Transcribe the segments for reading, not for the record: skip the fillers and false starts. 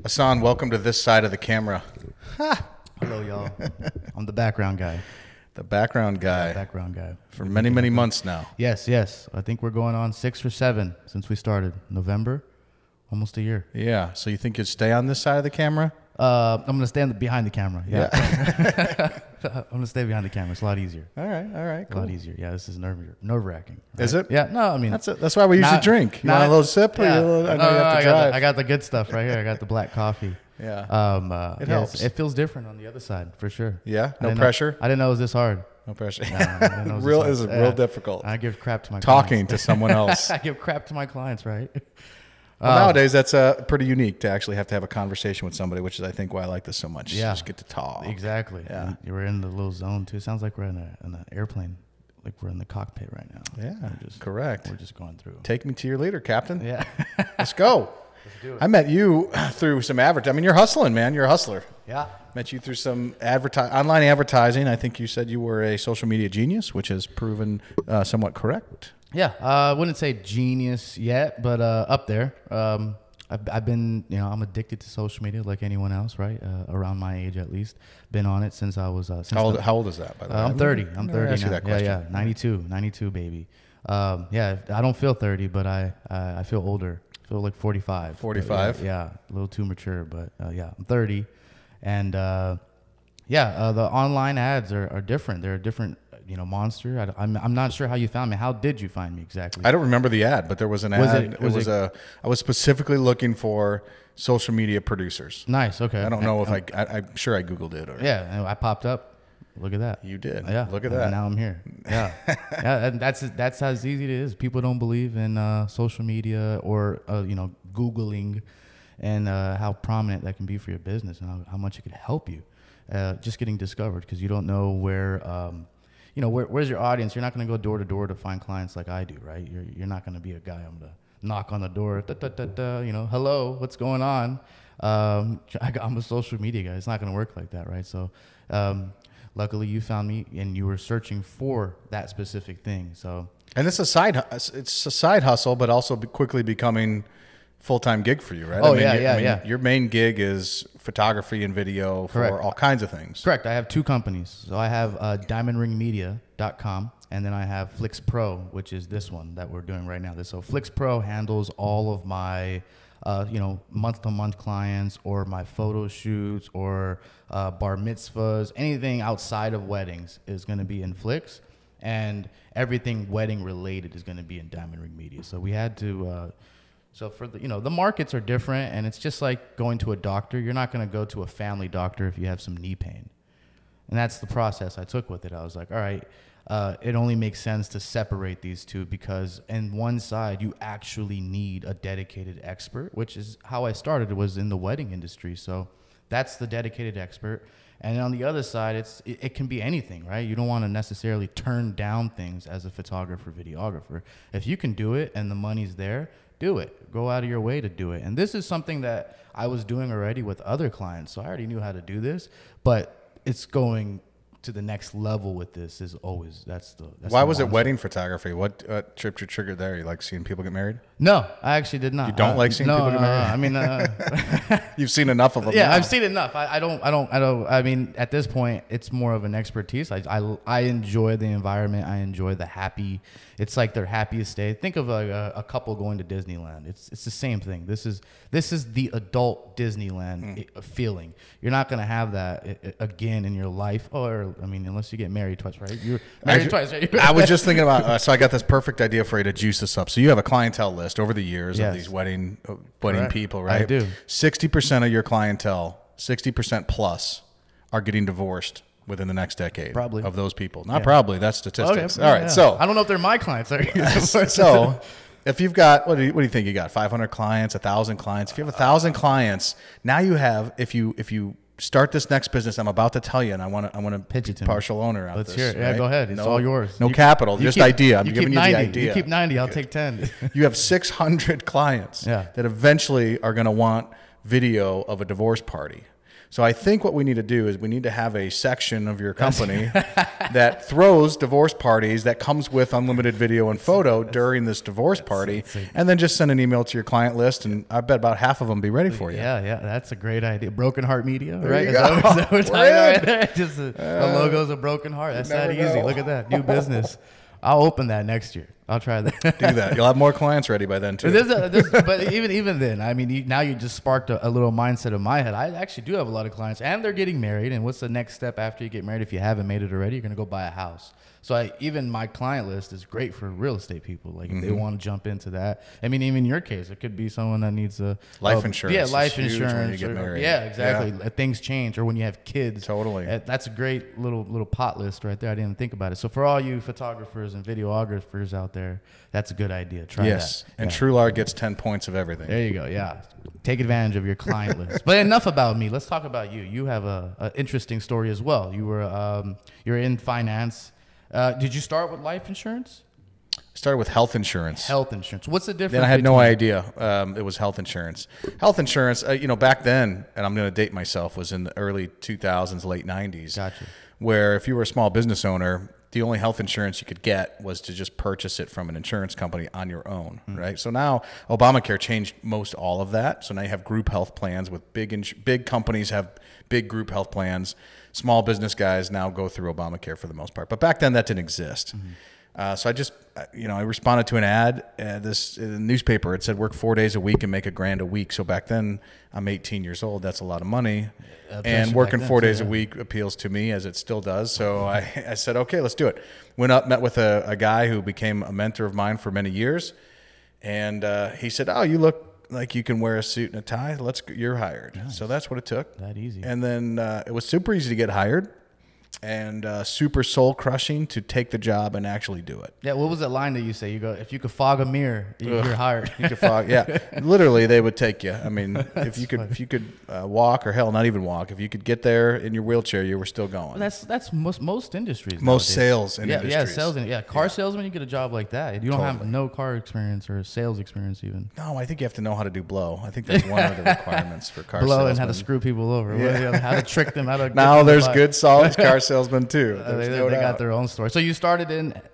Ahsan, welcome to this side of the camera. Hello, y'all. I'm the background guy. The background guy. Yeah, background guy. For many, many months now. Yes, yes. I think we're going on 6 or 7 since we started. November, almost a year. Yeah. So you think you'd stay on this side of the camera? I'm going to stand behind the camera. Yeah. I'm going to stay behind the camera. It's a lot easier. All right. All right. Cool. A lot easier. Yeah, this is nerve-wracking. Right? Is it? Yeah. No, I mean. That's why we usually drink. You want a little sip? Yeah. Or I know you have to drive. I got the good stuff right here. I got the black coffee. Yeah. It helps. It feels different on the other side, for sure. Yeah? No pressure? I didn't know it was this hard. No pressure. No, real difficult. I give crap to my Talking clients. to someone else. I give crap to my clients, right? Well, nowadays, that's pretty unique to actually have a conversation with somebody, which is, I think, why I like this so much. Yeah. Just get to talk. Exactly. Yeah. And we're in the little zone, too. Sounds like we're in an airplane. Like we're in the cockpit right now. Yeah, correct. We're just going through. Take me to your leader, Captain. Yeah. Let's go. Let's do it. I met you through some advertising. I mean, you're hustling, man. You're a hustler. Yeah. Met you through some online advertising. I think you said you were a social media genius, which has proven somewhat correct. Yeah. I wouldn't say genius yet, but up there. I've been, I'm addicted to social media like anyone else, right? Around my age, at least. Been on it since I was. How old is that, by the way? I'm 30. I'm 30 ask you now. that question. Yeah. 92, baby. Yeah. I don't feel 30, but I feel older. I feel like 45. 45? Yeah. A little too mature, but yeah, I'm 30. And the online ads are different. They're a different, monster. I'm not sure how you found me. How did you find me exactly? I don't remember the ad, but there was an ad. I was specifically looking for social media producers. Nice. Okay. I don't know if I'm sure I Googled it. Yeah. I popped up. Look at that. You did. Yeah. Look at that. Now I'm here. Yeah. Yeah. And that's how easy it is. People don't believe in social media or Googling and how prominent that can be for your business and how much it could help you. Just getting discovered because you don't know where, where's your audience? You're not going to go door to door to find clients like I do, right? You're not going to be a guy I'm going to knock on the door, hello, what's going on? I'm a social media guy. It's not going to work like that, right? So luckily you found me and you were searching for that specific thing. So and it's a side hustle, but also quickly becoming full-time gig for you, right? Oh, yeah. Your main gig is photography and video for Correct. all kinds of things. Correct. I have 2 companies. So I have diamondringmedia.com and then I have Flix Pro, which is this one that we're doing right now. So Flix Pro handles all of my month-to-month clients or my photo shoots or bar mitzvahs. Anything outside of weddings is going to be in Flix, and everything wedding related is going to be in Diamond Ring Media. So we had to so for the markets are different, and it's just like going to a doctor. You're not going to go to a family doctor if you have some knee pain. And that's the process I took with it. I was like, all right, it only makes sense to separate these two because in one side, you actually need a dedicated expert, which is how I started. It was in the wedding industry. So that's the dedicated expert. And on the other side, it can be anything, right? You don't want to necessarily turn down things as a photographer, videographer. If you can do it and the money's there, do it. Go out of your way to do it. And this is something that I was doing already with other clients. So I already knew how to do this, but it's going to the next level with this is always, Why was it wedding photography? What tripped your trigger there? You like seeing people get married? No, I actually did not. You don't like seeing people get married? I mean, you've seen enough of them. Yeah, now. I've seen enough. I don't, I mean, at this point, it's more of an expertise. I enjoy the environment. I enjoy the happy. It's like their happiest day. Think of a couple going to Disneyland. It's the same thing. This is the adult Disneyland feeling. You're not going to have that again in your life. Or, I mean, unless you get married twice, right? You're married twice, right? I was just thinking about, so I got this perfect idea for you to juice this up. So you have a clientele list over the years of these wedding people, right? I do. 60% of your clientele, 60% plus, are getting divorced within the next decade. Probably. Of those people. Not probably, that's statistics. Okay. All right, so. I don't know if they're my clients. So if you've got, what do you think you got? 500 clients, 1,000 clients? If you have 1,000 clients, now you have, if you start this next business I'm about to tell you, and I want to pitch it to partial owner out. Let's this, hear it. right? Yeah, go ahead. It's all yours. No capital, just idea. I'm giving you the idea. You keep 90. I'll take 10. You have 600 clients that eventually are going to want video of a divorce party. So I think what we need to do is we need to have a section of your company that throws divorce parties that comes with unlimited video and photo during this divorce party, and then just send an email to your client list, and I bet about half of them be ready for you. Yeah, that's a great idea. Broken Heart Media, There right? you go. Is that what we're talking about right there? Just the logo's a broken heart. That's that easy. Look at that. New business. I'll open that next year. I'll try that. Do that. You'll have more clients ready by then too. But even then, I mean, now you just sparked a little mindset in my head. I actually do have a lot of clients, and they're getting married. And what's the next step after you get married? If you haven't made it already, you're gonna go buy a house. So even my client list is great for real estate people. Like if they want to jump into that. I mean, even in your case, it could be someone that needs a life insurance. Yeah, life is huge insurance. when you get married. Yeah, exactly. Yeah. Things change, or when you have kids. Totally. That's a great little pot list right there. I didn't even think about it. So for all you photographers and videographers out there, that's a good idea. Try that. Yes, and TrueLar gets 10 points of everything. There you go. Yeah, take advantage of your client list. But enough about me. Let's talk about you. You have a interesting story as well. You were you're in finance. Did you start with life insurance? I started with health insurance. Health insurance. What's the difference? Then I had no idea it was health insurance. Health insurance, back then, and I'm going to date myself, was in the early 2000s, late 90s. Gotcha. Where if you were a small business owner, the only health insurance you could get was to just purchase it from an insurance company on your own, right? So now Obamacare changed most all of that. So now you have group health plans with big companies have big group health plans. Small business guys now go through Obamacare for the most part. But back then that didn't exist. So I just, I responded to an ad in the newspaper. It said work 4 days a week and make $1,000 a week. So back then I'm 18 years old. That's a lot of money. And working 4 days a week appeals to me, as it still does. So I said, okay, let's do it. Went up, met with a guy who became a mentor of mine for many years. And he said, oh, you look like you can wear a suit and a tie. You're hired. Nice. So that's what it took. That easy. And then it was super easy to get hired. And super soul crushing to take the job and actually do it. Yeah, what was that line that you say? You go, if you could fog a mirror, you're hired. You could fog, yeah. Literally, they would take you. I mean, if you could walk, or hell, not even walk. If you could get there in your wheelchair, you were still going. Well, that's most industries. Most nowadays. sales in industries. Yeah, sales. Car salesman, you get a job like that. You don't have no car experience or sales experience even. No, I think you have to know how to do blow. I think that's one of the requirements for car salesmen. Blow and how to screw people over. Yeah. How to trick them. How to now there's good, solid car salesmen too. They got their own story. So you started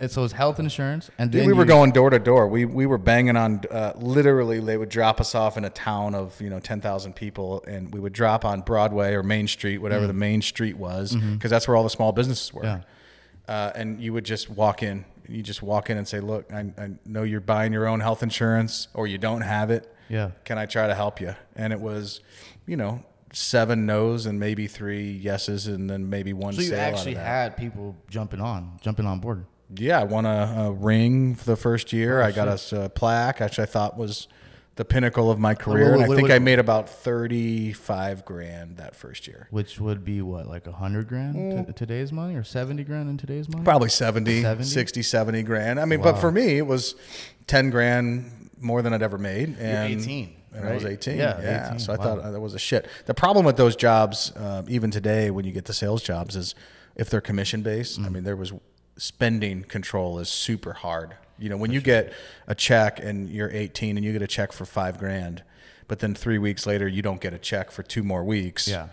so it's health insurance, and then we were going door to door. We were banging on. Literally, they would drop us off in a town of 10,000 people, and we would drop on Broadway or Main Street, whatever the main street was, because that's where all the small businesses were. Yeah. And you would just walk in. You just walk in and say, "Look, I know you're buying your own health insurance, or you don't have it. Yeah. Can I try to help you?" And it was, 7 no's and maybe 3 yeses, and then maybe one sale. So you actually had people jumping on board. Yeah, I won a ring for the first year. I got us a plaque, which I thought was the pinnacle of my career. And I think I made about $35,000 that first year. Which would be what, like $100,000 to today's money, or $70,000 in today's money? Probably 60, 70 grand. I mean, but for me, it was 10 grand more than I'd ever made. And you're 18. And right? I was 18. Yeah. 18. So I thought that was a shit. The problem with those jobs, even today, when you get the sales jobs, is if they're commission based. I mean, spending control is super hard. When you get a check and you're 18 and you get a check for $5,000, but then 3 weeks later you don't get a check for 2 more weeks. Yeah.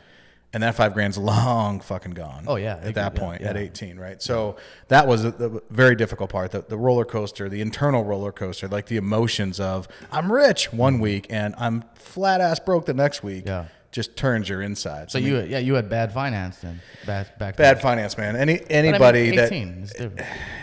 And that $5,000's long fucking gone. Oh yeah. At that point, at 18, right? So that was the very difficult part. The roller coaster, the internal roller coaster, like the emotions of I'm rich one week and I'm flat ass broke the next week. Yeah. Just turns your insides. So you had bad finance then back then. Bad finance, man. Anybody 18 is different.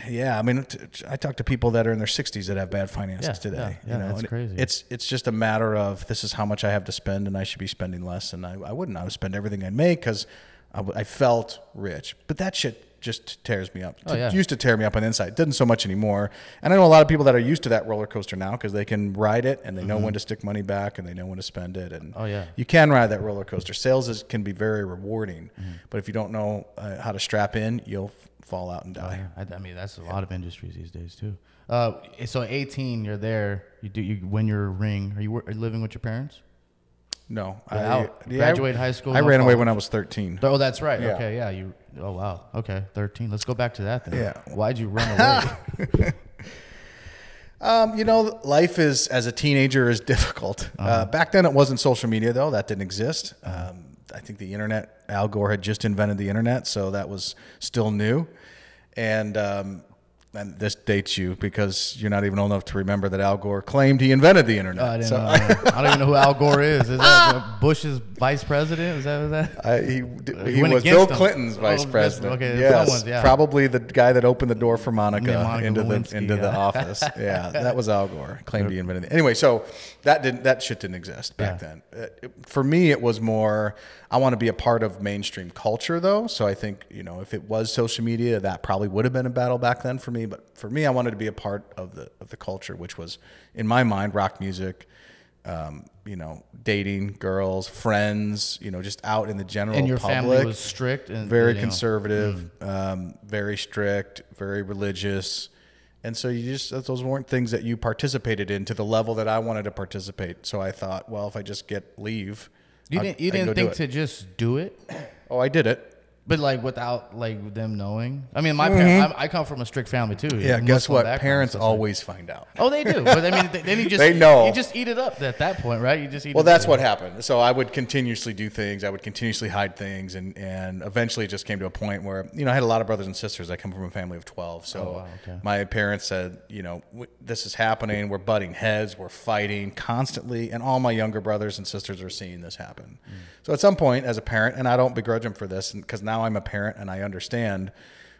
Yeah, I mean, I talk to people that are in their 60s that have bad finances today. Yeah, that's crazy. It's just a matter of this is how much I have to spend, and I should be spending less, and I wouldn't. I would spend everything I make because I felt rich. But that shit just tears me up. It used to tear me up on the inside. It doesn't so much anymore. And I know a lot of people that are used to that roller coaster now because they can ride it and they know when to stick money back and they know when to spend it. And you can ride that roller coaster. Sales can be very rewarding, but if you don't know how to strap in, you'll fall out and die. I mean, that's a lot of industries these days too. So 18, you're there. You win your ring. Are you living with your parents? No, graduate high school. I ran away when I was 13. Oh, that's right. Yeah. Okay, yeah. Oh wow. Okay, 13. Let's go back to that then. Yeah. Why'd you run away? Life as a teenager is difficult. Back then, it wasn't social media though. That didn't exist. I think the internet, Al Gore had just invented the internet, so that was still new. And this dates you because you're not even old enough to remember that Al Gore claimed he invented the internet. I didn't know. I don't even know who Al Gore is. Is that Bush's vice president? Is that? He was Bill Clinton's vice president. Okay, yes, probably the guy that opened the door for Monica into Lewinsky, the office. Yeah, that was Al Gore. Claimed he invented it. Anyway, so that shit didn't exist back then. For me, it was more, I want to be a part of mainstream culture, though. So I think, if it was social media, that probably would have been a battle back then for me. But for me, I wanted to be a part of the culture, which was, in my mind, rock music, dating girls, friends, just out in the general public. And your family was strict and very conservative, very strict, very religious. And so those weren't things that you participated in to the level that I wanted to participate. So I thought, well, if I just get leave, you didn't think to just do it? Oh, I did it. But without them knowing. I mean, my parents. I come from a strict family too. Yeah, guess what? Parents always find out. Oh, they do. But I mean, then you just they know. You just eat it up at that point, right? You just eat. Well, that's what happened. So I would continuously do things. I would continuously hide things, and eventually it just came to a point where I had a lot of brothers and sisters. I come from a family of 12, so my parents said, this is happening. We're butting heads. We're fighting constantly, and all my younger brothers and sisters are seeing this happen. So at some point, as a parent, and I don't begrudge them for this, because now I'm a parent and I understand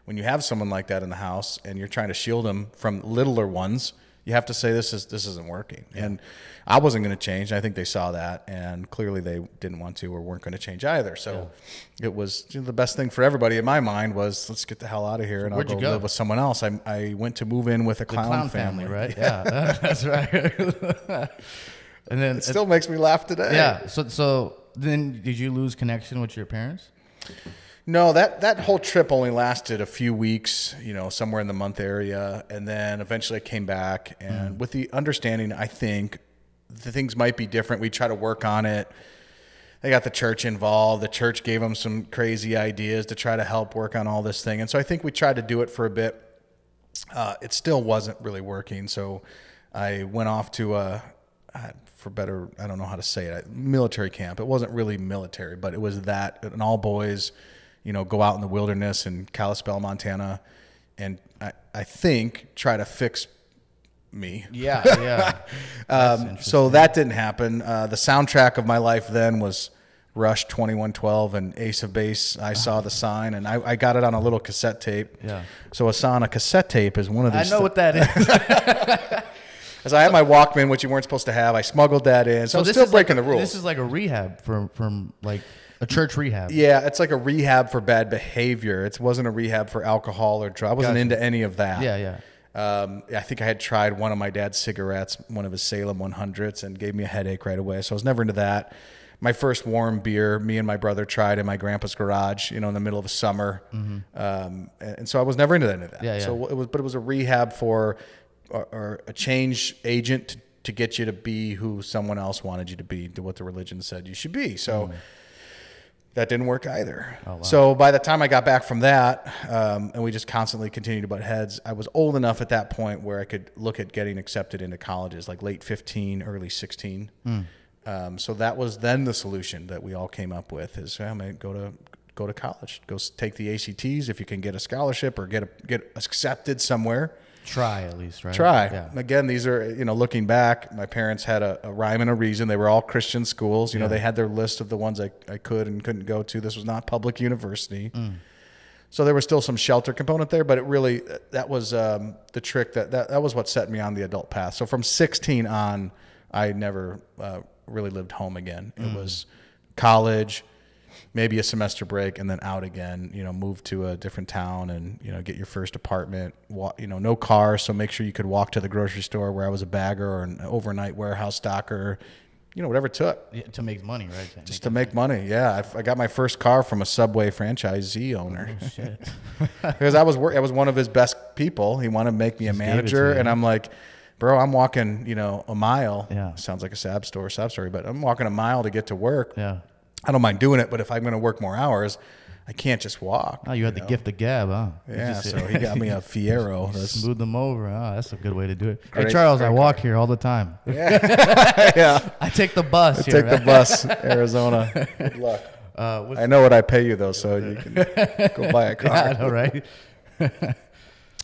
when you have someone like that in the house and you're trying to shield them from littler ones, you have to say this isn't working. Yeah. And I wasn't going to change. I think they saw that, and clearly they didn't want to or weren't going to change either. So it was the best thing for everybody in my mind was, let's get the hell out of here, and I'll go live with someone else. I went to move in with a clown family, right? Yeah, that's right. And then it still makes me laugh today. Yeah. So then did you lose connection with your parents? No, that whole trip only lasted a few weeks, somewhere in the month area. And then eventually I came back, and with the understanding, I think the things might be different. We try to work on it. They got the church involved. The church gave them some crazy ideas to try to help work on all this thing. And so I think we tried to do it for a bit. It still wasn't really working. So I went off to I don't know how to say it, military camp. It wasn't really military, but it was that, an all boys, go out in the wilderness in Kalispell, Montana, and I think try to fix me. Yeah. So that didn't happen. The soundtrack of my life then was Rush 2112 and Ace of Base. I saw the sign, and I got it on a little cassette tape. Yeah. So Ahsan, a cassette tape is one of these. I know what that is. As I had my Walkman, which you weren't supposed to have, I smuggled that in. So I'm still breaking the rules. This is like a rehab from like a church rehab. Yeah, it's like a rehab for bad behavior. It wasn't a rehab for alcohol or drugs. I wasn't into any of that. Yeah. I think I had tried one of my dad's cigarettes, one of his Salem 100s, and gave me a headache right away. So I was never into that. My first warm beer, me and my brother tried in my grandpa's garage, in the middle of a summer. And so I was never into any of that. Yeah. So it was a rehab for, or a change agent to get you to be who someone else wanted you to be, to what the religion said you should be. So that didn't work either. Oh, wow. So by the time I got back from that, and we just constantly continued to butt heads, I was old enough at that point where I could look at getting accepted into colleges, like late 15, early 16. So that was then the solution that we all came up with is, go to college, go take the ACTs if you can get a scholarship or get accepted somewhere. Try at least, right? Try. Yeah. Again, these are, looking back, my parents had a rhyme and a reason. They were all Christian schools. They had their list of the ones I could and couldn't go to. This was not public university. So there was still some shelter component there, but it really, that was the trick that was what set me on the adult path. So from 16 on, I never really lived home again. It was college, maybe a semester break, and then out again, move to a different town and, get your first apartment, no car. So make sure you could walk to the grocery store where I was a bagger or an overnight warehouse stocker, whatever it took. Yeah, to make money, right? Just to make money. Yeah. I got my first car from a Subway franchisee owner. Oh, shit. Because I was one of his best people. He wanted to make me a manager. And I'm like, bro, I'm walking, a mile. Yeah. Sounds like a sob story, but I'm walking a mile to get to work. Yeah. I don't mind doing it, but if I'm going to work more hours, I can't just walk. Oh, you had the gift of gab, huh? Yeah, so he got me a Fiero. Smooth them over. Oh, that's a good way to do it. Great, hey, Charles, I walk here all the time. Yeah. I take the bus here. Take the bus, Arizona. Good luck. I know what I pay you though, so you can go buy a car. Yeah, I know, right?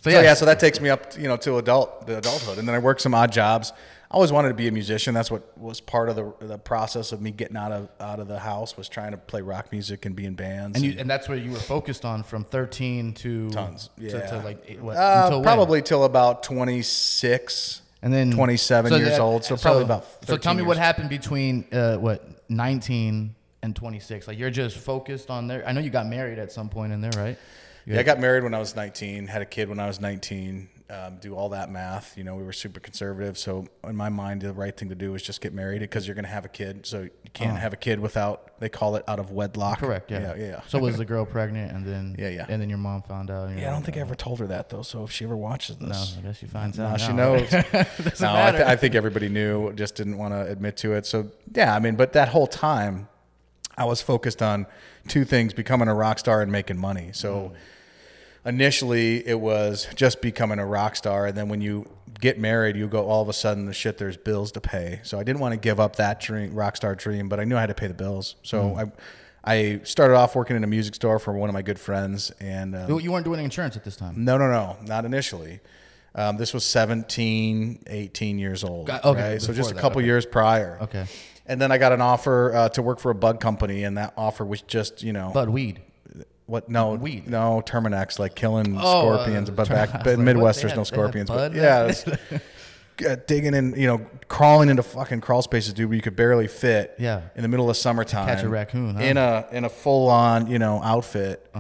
So that takes me up, to adulthood, and then I worked some odd jobs. I always wanted to be a musician. That's what was part of the process of me getting out of the house, was trying to play rock music and be in bands. And that's what you were focused on from 13 to tons, yeah, to like until probably when? till about 26, and then 27 years old. So probably about 13 So tell me years. what happened between 19 and 26. Like you're just focused on there. I know you got married at some point in there, right? I got married when I was 19, had a kid when I was 19, do all that math. We were super conservative. So in my mind, the right thing to do is just get married, because you're going to have a kid. So you can't have a kid without, they call it out of wedlock. Correct. Yeah. Yeah. So was the girl pregnant, and then Yeah. and then your mom found out? I don't think I ever told her that though. So if she ever watches this, No, I guess she finds out. now she now. knows. No, I think everybody knew, just didn't want to admit to it. So yeah, but that whole time I was focused on two things: becoming a rock star and making money. So initially it was just becoming a rock star, and then when you get married, you go, all of a sudden there's bills to pay. So I didn't want to give up that rock star dream, but I knew I had to pay the bills. So I started off working in a music store for one of my good friends, and You weren't doing insurance at this time. no, not initially. This was 17, 18 years old. Okay, right? So just a before that, couple years prior. Okay. And then I got an offer to work for a bug company, and that offer was just, Bud weed. what? No, Weed. No, Terminex, like killing scorpions. But back in like, Midwest, what? there's They no had scorpions. bud But yeah, it's, digging in, crawling into fucking crawl spaces, dude, where you could barely fit. Yeah. In the middle of summertime, Catch a raccoon, huh? in a full on outfit.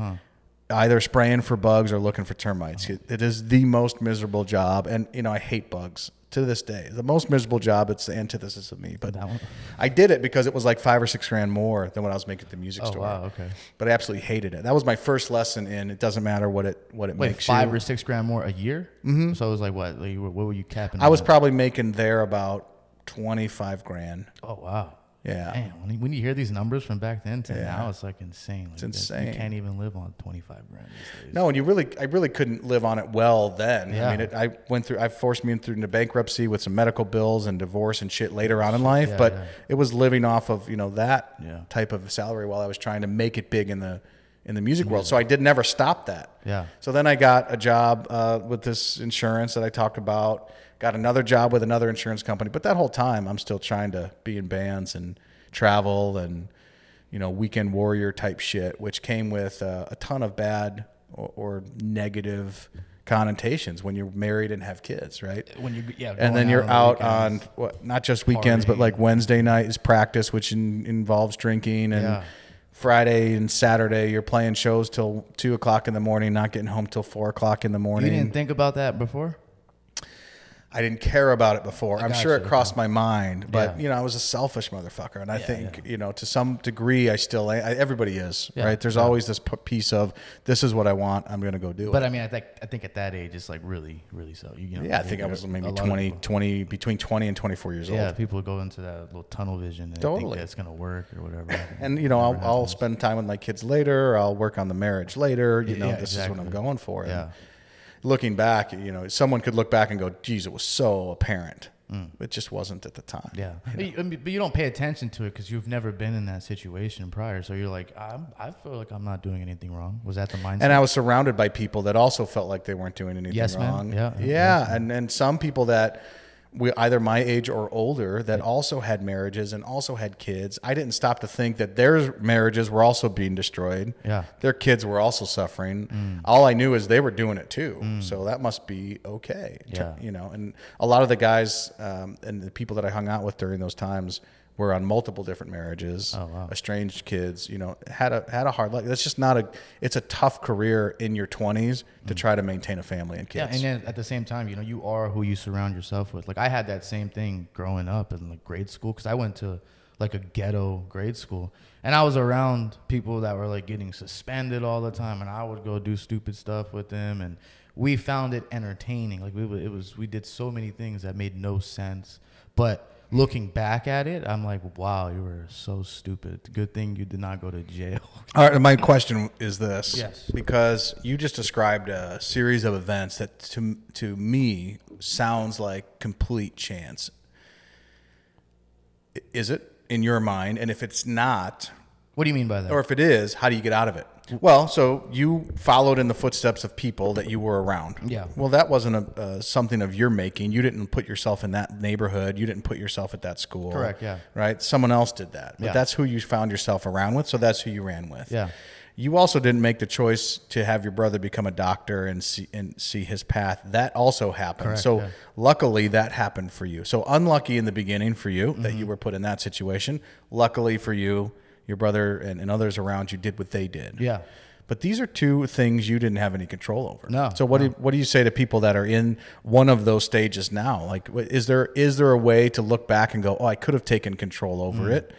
Either spraying for bugs or looking for termites. It is the most miserable job, and I hate bugs to this day. The most miserable job. It's the antithesis of me. But That one? I did it because it was like $5,000 or $6,000 more than what I was making at the music store. Oh wow, okay. But I absolutely hated it. That was my first lesson in it doesn't matter what it Wait, makes $5,000 you. or $6,000 more a year? Mm-hmm. So it was like what? Like, what were you capping? I was at? probably making there about $25,000. Oh wow. Yeah. Man, when you hear these numbers from back then to now, it's like insane. Like, It's insane. You can't even live on $25,000 these days. No, and I really couldn't live on it well then. Yeah. I mean, I forced me into bankruptcy with some medical bills and divorce and shit later on in life. Yeah, but yeah. it was living off of that Yeah. type of salary while I was trying to make it big in the music world. So I did never stop that. Yeah. So then I got a job with this insurance that I talked about. Got another job with another insurance company. But that whole time, I'm still trying to be in bands and travel and weekend warrior type shit, which came with a ton of bad or negative connotations when you're married and have kids, right? When you And then you're out on not just weekends, but Partying. like Wednesday night is practice, which involves drinking, and Yeah. Friday and Saturday you're playing shows till 2:00 in the morning, not getting home till 4:00 in the morning. You didn't think about that before? I didn't care about it before. I'm sure it gotcha. crossed my mind, but Yeah. I was a selfish motherfucker, and I think to some degree I still everybody is, Yeah, right? There's always this piece of this is what I want. I'm going to go do But it. I mean, I think at that age, it's like really, really so. Yeah, I think I was maybe a lot of 20 between 20 and 24 years Yeah, old. people go into that little tunnel vision and Totally. think that's gonna work or whatever. And Never I'll happens. spend time with my kids later. I'll work on the marriage later. This is exactly. what I'm going for. And Yeah. looking back, someone could look back and go, "Geez, it was so apparent." It just wasn't at the time. Yeah, but you don't pay attention to it because you've never been in that situation prior. So you're like, I feel like I'm not doing anything wrong. Was that the mindset? And I was surrounded by people that also felt like they weren't doing anything Yes, man. wrong. Yeah. Yeah. And some people that either my age or older that also had marriages and also had kids. I didn't stop to think that their marriages were also being destroyed. Yeah. Their kids were also suffering. All I knew is they were doing it too. So that must be okay. Yeah. And a lot of the guys and the people that I hung out with during those times were on multiple different marriages, estranged kids, had a hard life. That's just it's a tough career in your 20s to try to maintain a family and kids. Yeah, and then at the same time, you are who you surround yourself with. Like I had that same thing growing up in like grade school because I went to like a ghetto grade school, and I was around people that were like getting suspended all the time, and I would go do stupid stuff with them, and we found it entertaining. Like we did so many things that made no sense, but looking back at it, I'm like, wow, you were so stupid. Good thing you did not go to jail. All right, my question is this. Yes. Because you just described a series of events that to me sounds like complete chance. Is it in your mind? And if it's not, What do you mean by that? Or if it is, how do you get out of it? Well, so you followed in the footsteps of people that you were around. Yeah. Well, that wasn't something of your making. You didn't put yourself in that neighborhood. You didn't put yourself at that school. Correct, yeah. Right? Someone else did that. But Yeah. that's who you found yourself around with, so that's who you ran with. Yeah. You also didn't make the choice to have your brother become a doctor and see his path. That also happened. Correct, so yeah. luckily that happened for you. So unlucky in the beginning for you that you were put in that situation. Luckily for you, your brother and others around you did what they did. Yeah. But these are two things you didn't have any control over. No. So what do you say to people that are in one of those stages now? Like, is there a way to look back and go, oh, I could have taken control over it?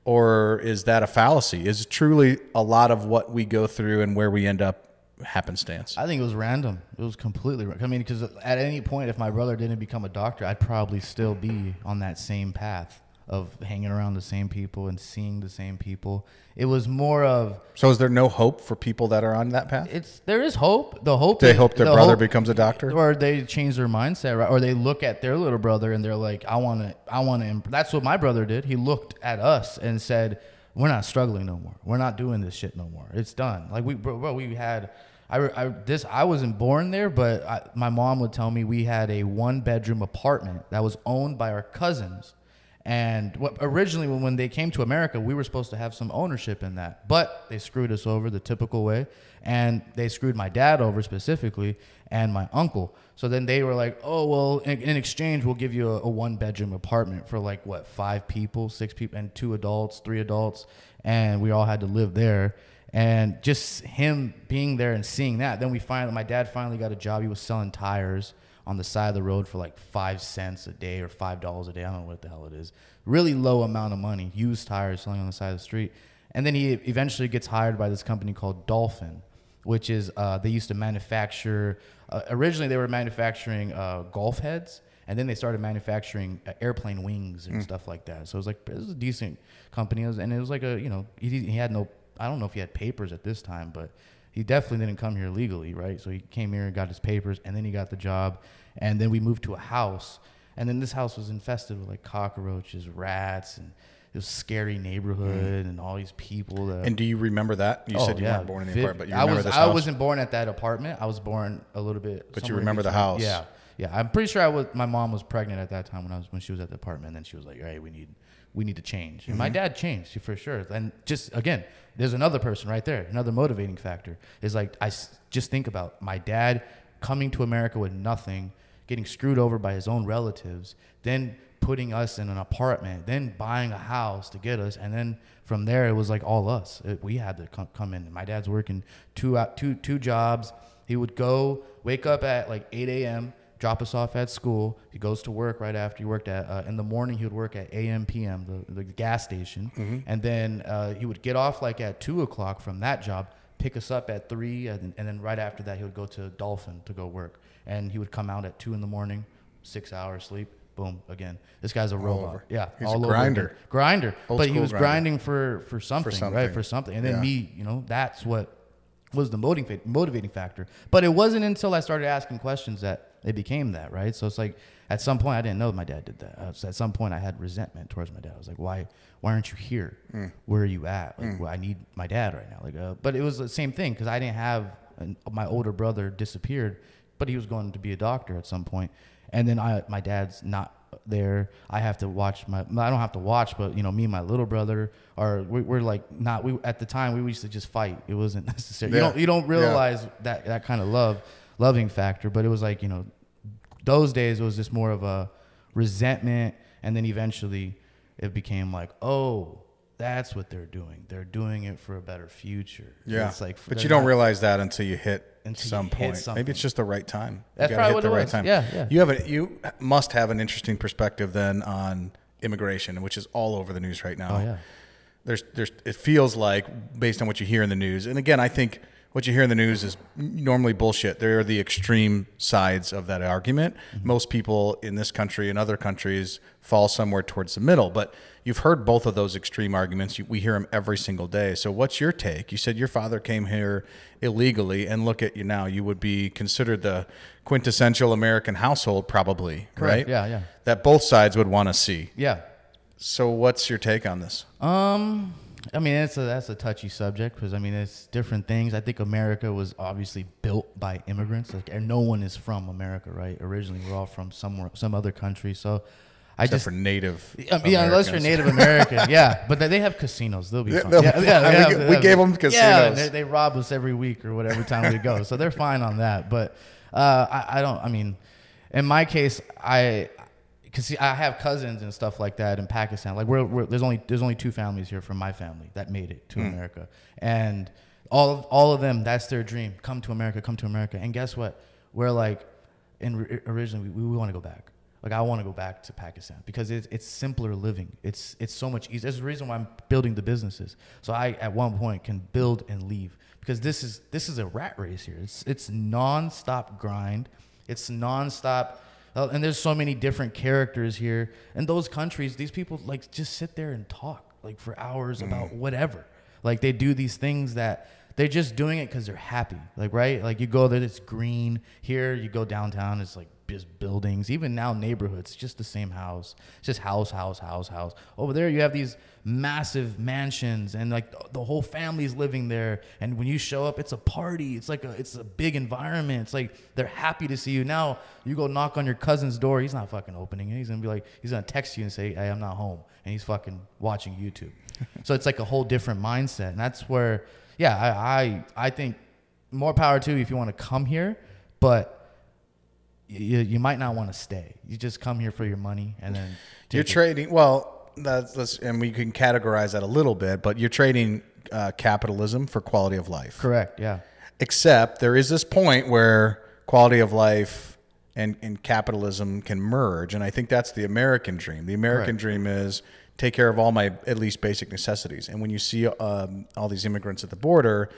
Or is that a fallacy? Is truly a lot of what we go through and where we end up happenstance? I think it was random. It was completely random. I mean, because at any point, if my brother didn't become a doctor, I'd probably still be on that same path of hanging around the same people and seeing the same people. It was more of... So is there no hope for people that are on that path? There is hope. The hope They is, hope their brother becomes a doctor? Or they change their mindset, right? Or they look at their little brother and they're like, I want to. That's what my brother did. He looked at us and said, we're not struggling no more. We're not doing this shit no more. It's done. Like we had... I wasn't born there, but my mom would tell me we had a 1-bedroom apartment that was owned by our cousins. And originally, when they came to America, we were supposed to have some ownership in that. But they screwed us over the typical way. And they screwed my dad over specifically and my uncle. So then they were like, oh, well, in exchange, we'll give you a 1-bedroom apartment for 5 people, 6 people, and 2 adults, 3 adults. And we all had to live there. And just him being there and seeing that. Then my dad finally got a job. He was selling tires on the side of the road for 5 cents a day or $5 a day. I don't know what the hell it is. Really low amount of money. Used tires selling on the side of the street. And then he eventually gets hired by this company called Dolphin, which is they used to manufacture. Originally, they were manufacturing golf heads, and then they started manufacturing airplane wings and stuff like that. So it was a decent company, and it was he had no. I don't know if he had papers at this time, but he definitely didn't come here legally, right? So he came here and got his papers, and then he got the job. And then we moved to a house. And then this house was infested with cockroaches, rats, and it was a scary neighborhood and all these people. And do you remember that? You said you weren't born in the apartment, but you remember this I house? wasn't born at that apartment. I was born a little bit. But you remember the house? Yeah. Yeah. I'm pretty sure my mom was pregnant at that time when she was at the apartment. And then she was like, hey, we need to change. And my dad changed for sure. And just, again, there's another person right there. Another motivating factor is I just think about my dad coming to America with nothing, getting screwed over by his own relatives, then putting us in an apartment, then buying a house to get us. And then from there, it was all us. We had to come in. My dad's working two jobs. He would wake up at 8 a.m., drop us off at school. He goes to work right after. He worked at in the morning. He would work at AM PM, the gas station, and then he would get off at 2 o'clock from that job, pick us up at 3, and then right after that he would go to Dolphin to go work, and he would come out at 2 in the morning, 6 hours sleep, boom again. This guy's a robot. Over. Yeah, he's a grinder. But he was grinder. grinding for something, right? For something, and then me, that's what was the motivating factor. But it wasn't until I started asking questions that it became that, right? So it's at some point I didn't know my dad did that. At some point I had resentment towards my dad. I was like, why aren't you here? Where are you at? Well, I need my dad right now. But it was the same thing because I didn't have my older brother disappeared, but he was going to be a doctor at some point. And then my dad's not there. I have to watch I don't have to watch, but me and my little brother we're at the time we used to just fight. It wasn't necessary. Yeah. You don't realize that kind of loving factor, but it was those days it was just more of a resentment, and then eventually it became oh, that's what they're doing. They're doing it for a better future. Yeah. It's but you don't realize that until you hit some point. Something. Maybe it's just the right time. That's probably what it was. Time. Yeah. You must have an interesting perspective then on immigration, which is all over the news right now. Oh yeah. It feels like, based on what you hear in the news, and again, I think what you hear in the news is normally bullshit. There are the extreme sides of that argument. Most people in this country and other countries fall somewhere towards the middle, but you've heard both of those extreme arguments. We hear them every single day. So what's your take? You said your father came here illegally, and look at you now. You would be considered the quintessential American household probably, Correct. right? Yeah. That both sides would want to see. Yeah. So what's your take on this? I mean, that's a touchy subject because I mean it's different things. I think America was obviously built by immigrants, like, and no one is from America, right? Originally, we're all from some other country. So, Except for Native. Yeah, unless you're Native American, yeah. But they have casinos; they'll be fine. We gave them casinos. Yeah, they rob us every week or whatever time we go, so they're fine on that. But I don't. I mean, in my case, because I have cousins and stuff like that in Pakistan. Like there's only 2 families here from my family that made it to America, and all of them, that's their dream: come to America, come to America. And guess what? We're like, originally we want to go back. Like I want to go back to Pakistan because it's simpler living. It's so much easier. There's a reason why I'm building the businesses. So I at one point can build and leave because this is a rat race here. It's nonstop grind. It's nonstop. And there's so many different characters here. In those countries, these people like just sit there and talk like for hours about whatever. Like they do these things that they're just doing it because they're happy. Like, right? Like you go there, it's green. Here, you go downtown, it's like just buildings. Even now, neighborhoods, just the same house. It's just house. Over there, you have these massive mansions and like the whole family's living there. And when you show up, it's a party. It's a big environment. It's like they're happy to see you. Now you go knock on your cousin's door. He's not fucking opening it. He's gonna be like, he's gonna text you and say, "Hey, I'm not home," and he's fucking watching YouTube. So it's like a whole different mindset, and that's where, yeah, I think more power to you if you want to come here, but you might not want to stay. You just come here for your money and then you're trading. Well, and we can categorize that a little bit, but you're trading capitalism for quality of life. Correct. Yeah. Except there is this point where quality of life and capitalism can merge, and I think that's the American dream. The American dream is take care of all my at least basic necessities. And when you see all these immigrants at the border,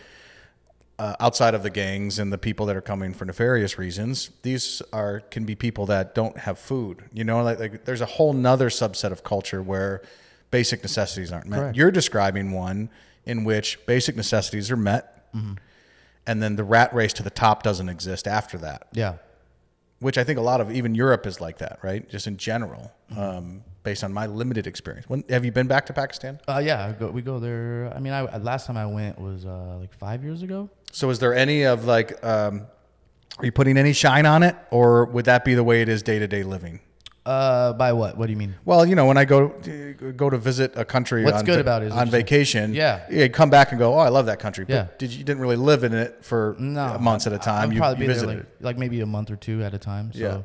outside of the gangs and the people that are coming for nefarious reasons, these can be people that don't have food. You know, like there's a whole nother subset of culture where basic necessities aren't met. Correct. You're describing one in which basic necessities are met, and then the rat race to the top doesn't exist after that. Yeah. Which I think a lot of even Europe is like that, right? Just in general, based on my limited experience. Have you been back to Pakistan? Yeah, we go there. I mean, last time I went was like 5 years ago. So is there any of like, are you putting any shine on it, or would that be the way it is day-to-day living? By what? What do you mean? Well, you know, when I go to visit a country on vacation, you come back and go, oh, I love that country. But you didn't really live in it for months at a time. I'll probably be there like maybe a month or 2 at a time. So. Yeah.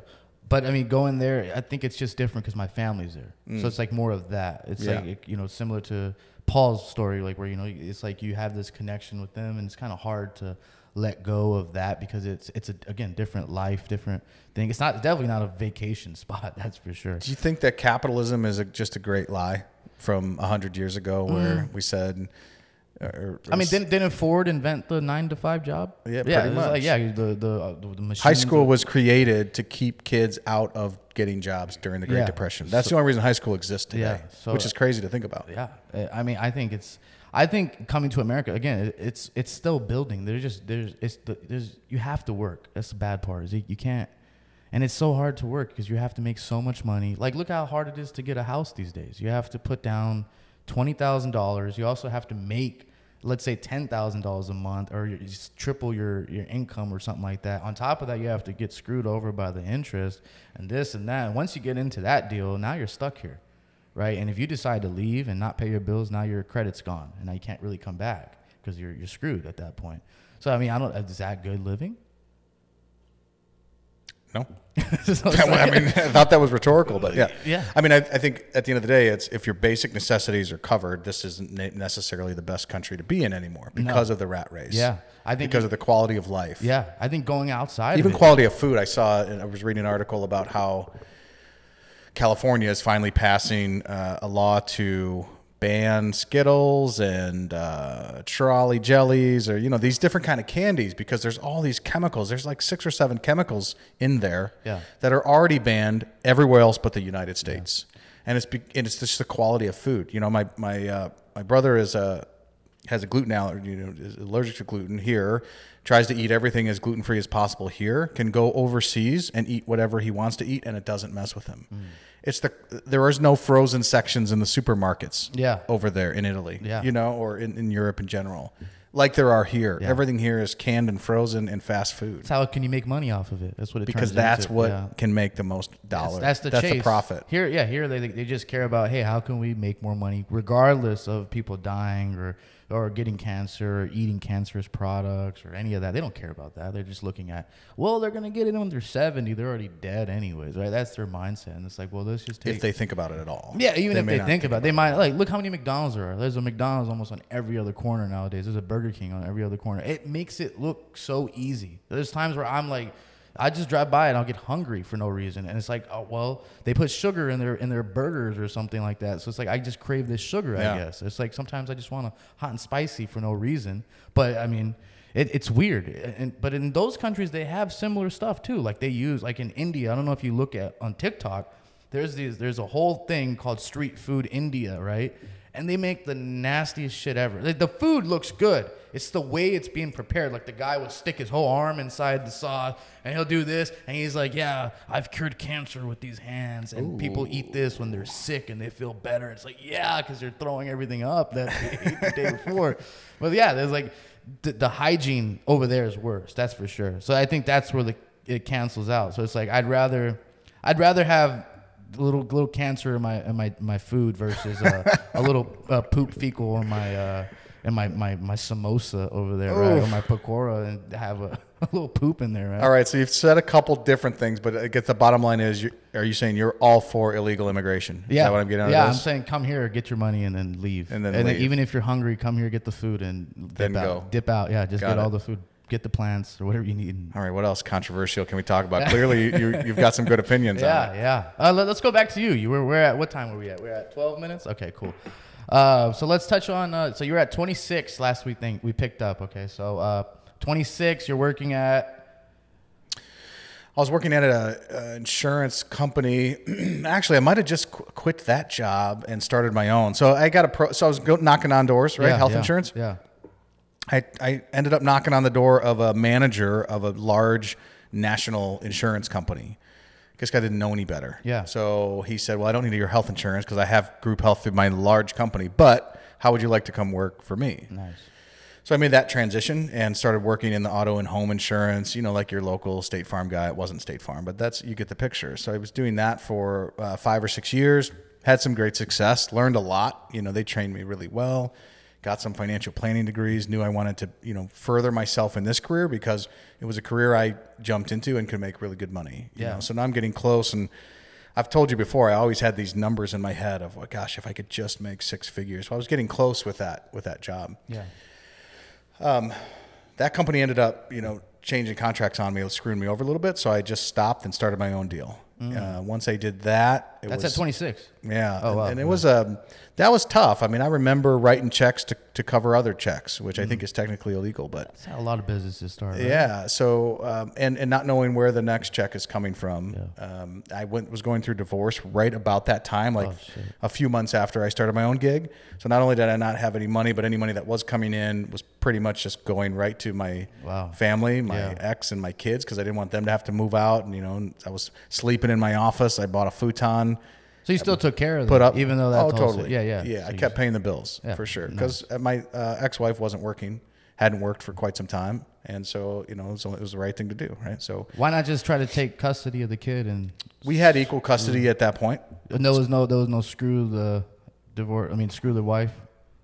But I mean, going there, I think it's just different because my family's there. So it's like more of that. It's like, you know, similar to Paul's story, like where, you know, it's like you have this connection with them and it's kind of hard to let go of that because it's again, different life, different thing. It's definitely not a vacation spot. That's for sure. Do you think that capitalism is just a great lie from 100 years ago where we said, I mean, didn't Ford invent the 9-to-5 job? Yeah, pretty much. Like, the machines. High school was created to keep kids out of getting jobs during the Great Depression. That's the only reason high school exists today, which is crazy to think about. Yeah, I mean, I think coming to America again, it's still building. You have to work. That's the bad part. Is you can't, and it's so hard to work because you have to make so much money. Like, look how hard it is to get a house these days. You have to put down $20,000. You also have to make, let's say, $10,000 a month, or you just triple your income or something like that. On top of that, you have to get screwed over by the interest and this and that. And once you get into that deal, now you're stuck here, right? And if you decide to leave and not pay your bills, now your credit's gone, and now you can't really come back because you're screwed at that point. So I mean, is that good living? No. I mean, I thought that was rhetorical, but yeah. I mean, I think at the end of the day, it's if your basic necessities are covered, this isn't necessarily the best country to be in anymore because of the rat race. Yeah, I think because of the quality of life. Yeah, I think going outside, even quality of food. I was reading an article about how California is finally passing a law to ban Skittles and trolley jellies, or these different kind of candies, because there's all these chemicals. There's like 6 or 7 chemicals in there that are already banned everywhere else but the United States. And it's just the quality of food. My brother is a has a gluten allergy, is allergic to gluten here, tries to eat everything as gluten-free as possible here, can go overseas and eat whatever he wants to eat, and it doesn't mess with him. There is no frozen sections in the supermarkets over there in Italy, or in Europe in general, like there are here. Yeah. Everything here is canned and frozen and fast food. That's how can you make money off of it? That's what it because turns that's into. what can make the most dollars. That's the profit. Here they just care about, hey, how can we make more money regardless of people dying or getting cancer or eating cancerous products or any of that. They don't care about that. They're just looking at, well, they're going to get it when they're 70. They're already dead anyways, right? That's their mindset. And it's like, well, let's just take... If they think about it at all. Yeah, even if they think about it. They might, like, look how many McDonald's there are. There's a McDonald's almost on every other corner nowadays. There's a Burger King on every other corner. It makes it look so easy. There's times where I'm like... I just drive by and I'll get hungry for no reason. And it's like, oh, well, they put sugar in their burgers or something like that. So it's like, I just crave this sugar, I guess. It's like, sometimes I just want a hot and spicy for no reason. But I mean, it's weird. But in those countries, they have similar stuff too. Like they use, like in India, I don't know if you look at on TikTok, there's a whole thing called Street Food India, right? And they make the nastiest shit ever. The food looks good. It's the way it's being prepared. Like the guy will stick his whole arm inside the sauce and he'll do this. And he's like, yeah, I've cured cancer with these hands. And people eat this when they're sick and they feel better. It's like, yeah, because they're throwing everything up that they ate the day before. But yeah, there's like the hygiene over there is worse. That's for sure. So I think that's where it cancels out. So it's like, I'd rather have little cancer in my food versus a little poop fecal in my samosa over there, right? Or my pakora, and have a little poop in there, right? All right, so you've said a couple different things, but I guess the bottom line is, are you saying you're all for illegal immigration? Is that what I'm getting out of this? Yeah, I'm saying come here, get your money, and then leave. And then even if you're hungry, come here, get the food, and dip out. Yeah, just get all the food. Get the plants or whatever you need. All right, what else controversial can we talk about? Clearly, you've got some good opinions on it. Yeah. Let's go back to you. We're at, what time were we at? We're at 12 minutes? Okay, cool. So let's touch on, so you were at 26 last week we picked up, okay? So 26, you're working at? I was working at an insurance company. Actually, I might have just quit that job and started my own. So I got so I was knocking on doors, right? Health insurance? Yeah. I ended up knocking on the door of a manager of a large national insurance company. This guy didn't know any better. Yeah. So he said, well, I don't need your health insurance because I have group health through my large company, but how would you like to come work for me? Nice. So I made that transition and started working in the auto and home insurance, like your local State Farm guy. It wasn't State Farm, but you get the picture. So I was doing that for 5 or 6 years, had some great success, learned a lot. They trained me really well. Got some financial planning degrees, knew I wanted to, further myself in this career because it was a career I jumped into and could make really good money. You know? So now I'm getting close, and I've told you before, I always had these numbers in my head of, well, gosh, if I could just make 6 figures. So I was getting close with that job. Yeah. That company ended up, changing contracts on me, screwing me over a little bit. So I just stopped and started my own deal. Once I did that, that's at 26. Yeah. Oh, wow. And it was that was tough. I mean, I remember writing checks to cover other checks, which I think is technically illegal, but that's how a lot of businesses start. Right? Yeah. So and not knowing where the next check is coming from. Yeah. I was going through divorce right about that time, like a few months after I started my own gig. So not only did I not have any money, but any money that was coming in was pretty much just going right to my family, my ex and my kids, because I didn't want them to have to move out. And I was sleeping in my office. I bought a futon. So you still took care of them, even though that's totally. Yeah. So I kept paying the bills for sure, because my ex-wife wasn't working, hadn't worked for quite some time, and so it was the right thing to do, right? So why not just try to take custody of the kid? And we had equal custody at that point. And there was no screw the divorce. I mean, screw the wife.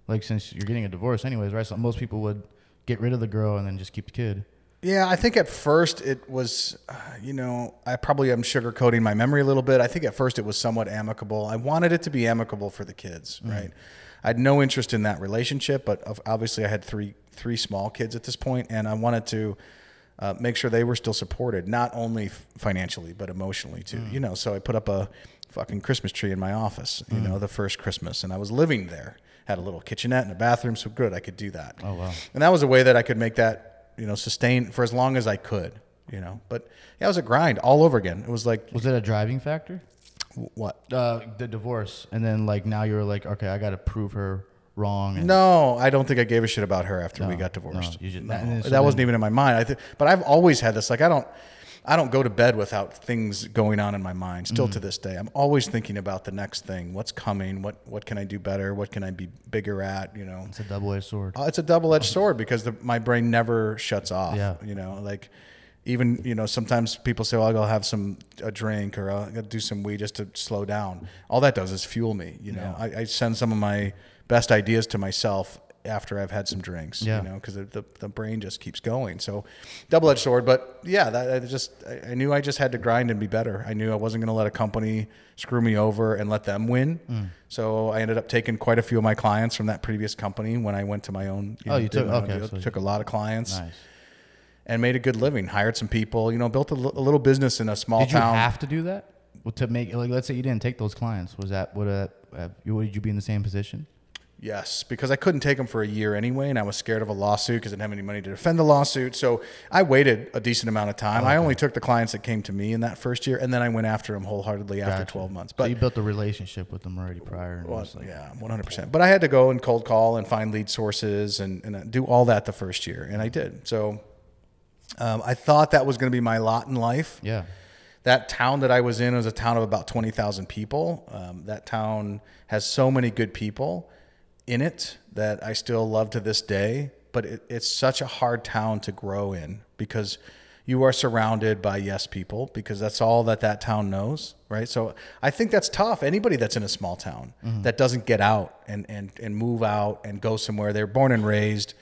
Like, since you're getting a divorce anyways, right? So most people would get rid of the girl and then just keep the kid. Yeah, I think at first it was, I probably am sugarcoating my memory a little bit. I think at first it was somewhat amicable. I wanted it to be amicable for the kids, right? I had no interest in that relationship, but obviously I had three small kids at this point, and I wanted to make sure they were still supported, not only financially, but emotionally too. So I put up a fucking Christmas tree in my office, the first Christmas, and I was living there. Had a little kitchenette and a bathroom, so good, I could do that. Oh, wow. And that was a way that I could make that sustain for as long as I could, but it was a grind all over again. It was like, was it a driving factor? What? The divorce. And then now you're like, okay, I got to prove her wrong. And No, I don't think I gave a shit about her after we got divorced. No, you just, That wasn't even in my mind. But I've always had this. Like, I don't go to bed without things going on in my mind. Still to this day, I'm always thinking about the next thing. What's coming? What can I do better? What can I be bigger at? You know, it's a double-edged sword. It's a double-edged sword because my brain never shuts off. Yeah. You know, like even, you know, sometimes people say, well, I'll go have a drink or I'll go do some weed just to slow down. All that does is fuel me. You know, I send some of my best ideas to myself after I've had some drinks, you know, because the brain just keeps going. So double-edged sword. But yeah, I knew I just had to grind and be better. I knew I wasn't going to let a company screw me over and let them win. So I ended up taking quite a few of my clients from that previous company when I went to my own. Took a lot of clients. Nice. And made a good living, hired some people, you know, built a little business in a small town. Did you have to do that to make, like, let's say you didn't take those clients? Would you be in the same position? Yes, because I couldn't take them for a year anyway, and I was scared of a lawsuit because I didn't have any money to defend the lawsuit. So I waited a decent amount of time. I only took the clients that came to me in that first year, and then I went after them wholeheartedly after 12 months. But so you built a relationship with them already prior. Well, yeah, 100%. But I had to go and cold call and find lead sources and do all that the first year, and I did. So I thought that was going to be my lot in life. Yeah. That town that I was in was a town of about 20,000 people. That town has so many good people in it that I still love to this day, but it's such a hard town to grow in because you are surrounded by yes people because that's all that town knows, right? So I think that's tough. Anybody that's in a small town that doesn't get out and move out and go somewhere, they're born and raised,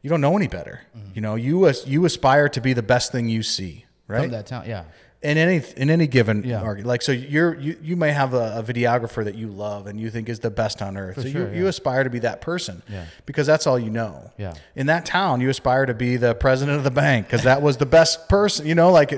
you don't know any better. You know, you aspire to be the best thing you see, right? From that town, yeah. In any given argument, like so, you may have a videographer that you love and you think is the best on earth. You aspire to be that person, because that's all you know. Yeah. In that town, you aspire to be the president of the bank because that was the best person. You know, like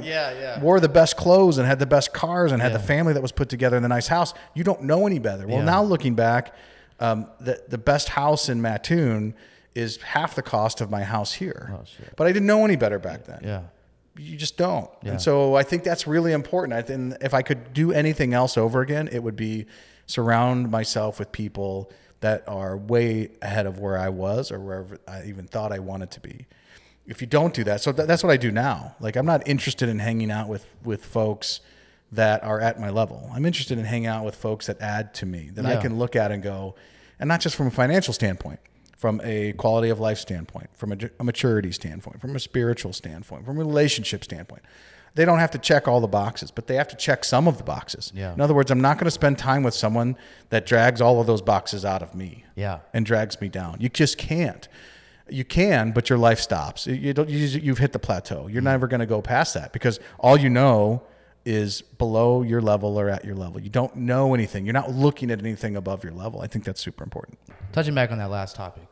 wore the best clothes and had the best cars and had the family that was put together in the nice house. You don't know any better. Well, now looking back, the best house in Mattoon is half the cost of my house here. Oh, shit. But I didn't know any better back then. Yeah. You just don't. Yeah. And so I think that's really important. I think if I could do anything else over again, it would be surround myself with people that are way ahead of where I was or wherever I even thought I wanted to be. If you don't do that, so that's what I do now. Like, I'm not interested in hanging out with folks that are at my level. I'm interested in hanging out with folks that add to me, that I can look at and go, and not just from a financial standpoint, from a quality of life standpoint, from a maturity standpoint, from a spiritual standpoint, from a relationship standpoint. They don't have to check all the boxes, but they have to check some of the boxes. Yeah. In other words, I'm not going to spend time with someone that drags all of those boxes out of me and drags me down. You just can't. You can, but your life stops. You've hit the plateau. You're never going to go past that because all you know is below your level or at your level. You don't know anything. You're not looking at anything above your level. I think that's super important. Touching back on that last topic,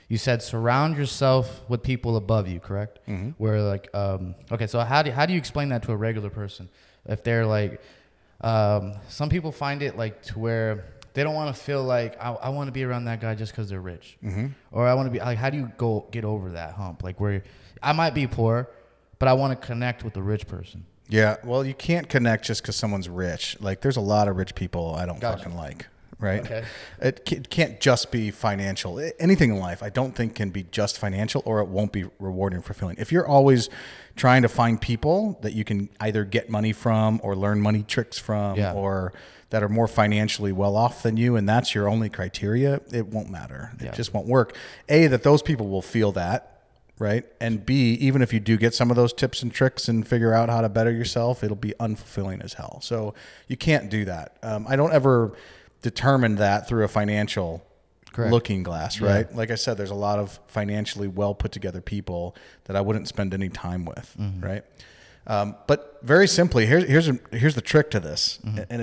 you said surround yourself with people above you, correct? Mm-hmm. Where like, okay, so how do you explain that to a regular person? If they're like, some people find it like to where they don't want to feel like I want to be around that guy just because they're rich, or I want to be like, how do you get over that hump? Like where I might be poor, but I want to connect with a rich person. Yeah, well, you can't connect just because someone's rich. Like, there's a lot of rich people I don't fucking like, right? Okay. It can't just be financial. Anything in life, I don't think can be just financial, or it won't be rewarding and fulfilling. If you're always trying to find people that you can either get money from or learn money tricks from, or that are more financially well off than you, and that's your only criteria, it won't matter. It just won't work. A, that those people will feel that. Right. And B, even if you do get some of those tips and tricks and figure out how to better yourself, it'll be unfulfilling as hell. So you can't do that. I don't ever determine that through a financial looking glass. Right. Like I said, there's a lot of financially well put together people that I wouldn't spend any time with. Mm-hmm. Right. But very simply, here's the trick to this. Mm-hmm. And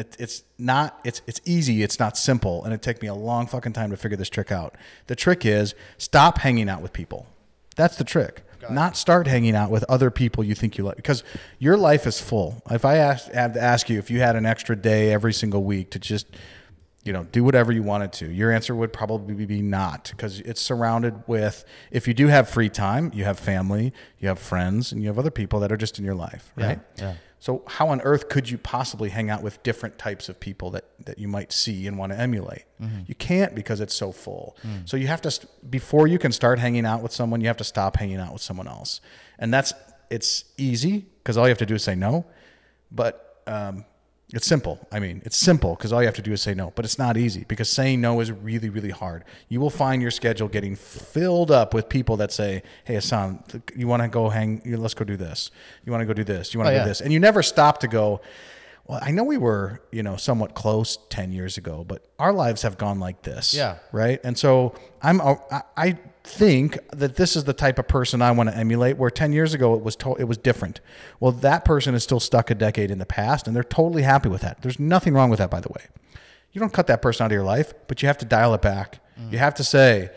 it's easy. It's not simple. And it took me a long fucking time to figure this trick out. The trick is stop hanging out with people. That's the trick. Not start hanging out with other people you think you like, because your life is full. If I have to ask you if you had an extra day every single week to just, do whatever you wanted to, your answer would probably be not, because it's surrounded with, if you do have free time, you have family, you have friends, and you have other people that are just in your life, right? Yeah. So how on earth could you possibly hang out with different types of people that you might see and want to emulate? You can't, because it's so full. So you have to, before you can start hanging out with someone, you have to stop hanging out with someone else. And it's easy because all you have to do is say no. But it's simple. I mean, it's simple because all you have to do is say no. But it's not easy, because saying no is really, really hard. You will find your schedule getting filled up with people that say, hey, Ahsan, you want to go let's go do this. You want to go do this. You want to do this. And you never stop to go, well, I know we were, somewhat close 10 years ago, but our lives have gone like this. Yeah. Right. And so I think that this is the type of person I want to emulate, where 10 years ago it was different. Well, that person is still stuck a decade in the past, and they're totally happy with that. There's nothing wrong with that, by the way. You don't cut that person out of your life, but you have to dial it back. You have to say,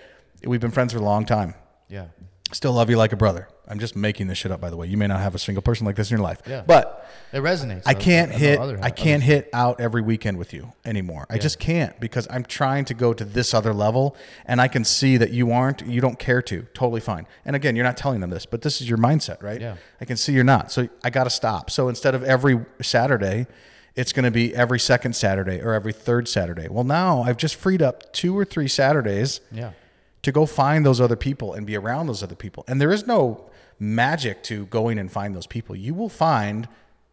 we've been friends for a long time. Yeah. Still love you like a brother. I'm just making this shit up, by the way. You may not have a single person like this in your life, yeah, but it resonates. I can't hit out every weekend with you anymore. I just can't, because I'm trying to go to this other level, and I can see that you don't care to. Totally fine. And again, you're not telling them this, but this is your mindset, right? Yeah. I can see you're not. So I got to stop. So instead of every Saturday, it's going to be every second Saturday or every third Saturday. Well, now I've just freed up 2 or 3 Saturdays to go find those other people and be around those other people. And there is no magic to going and find those people. You will find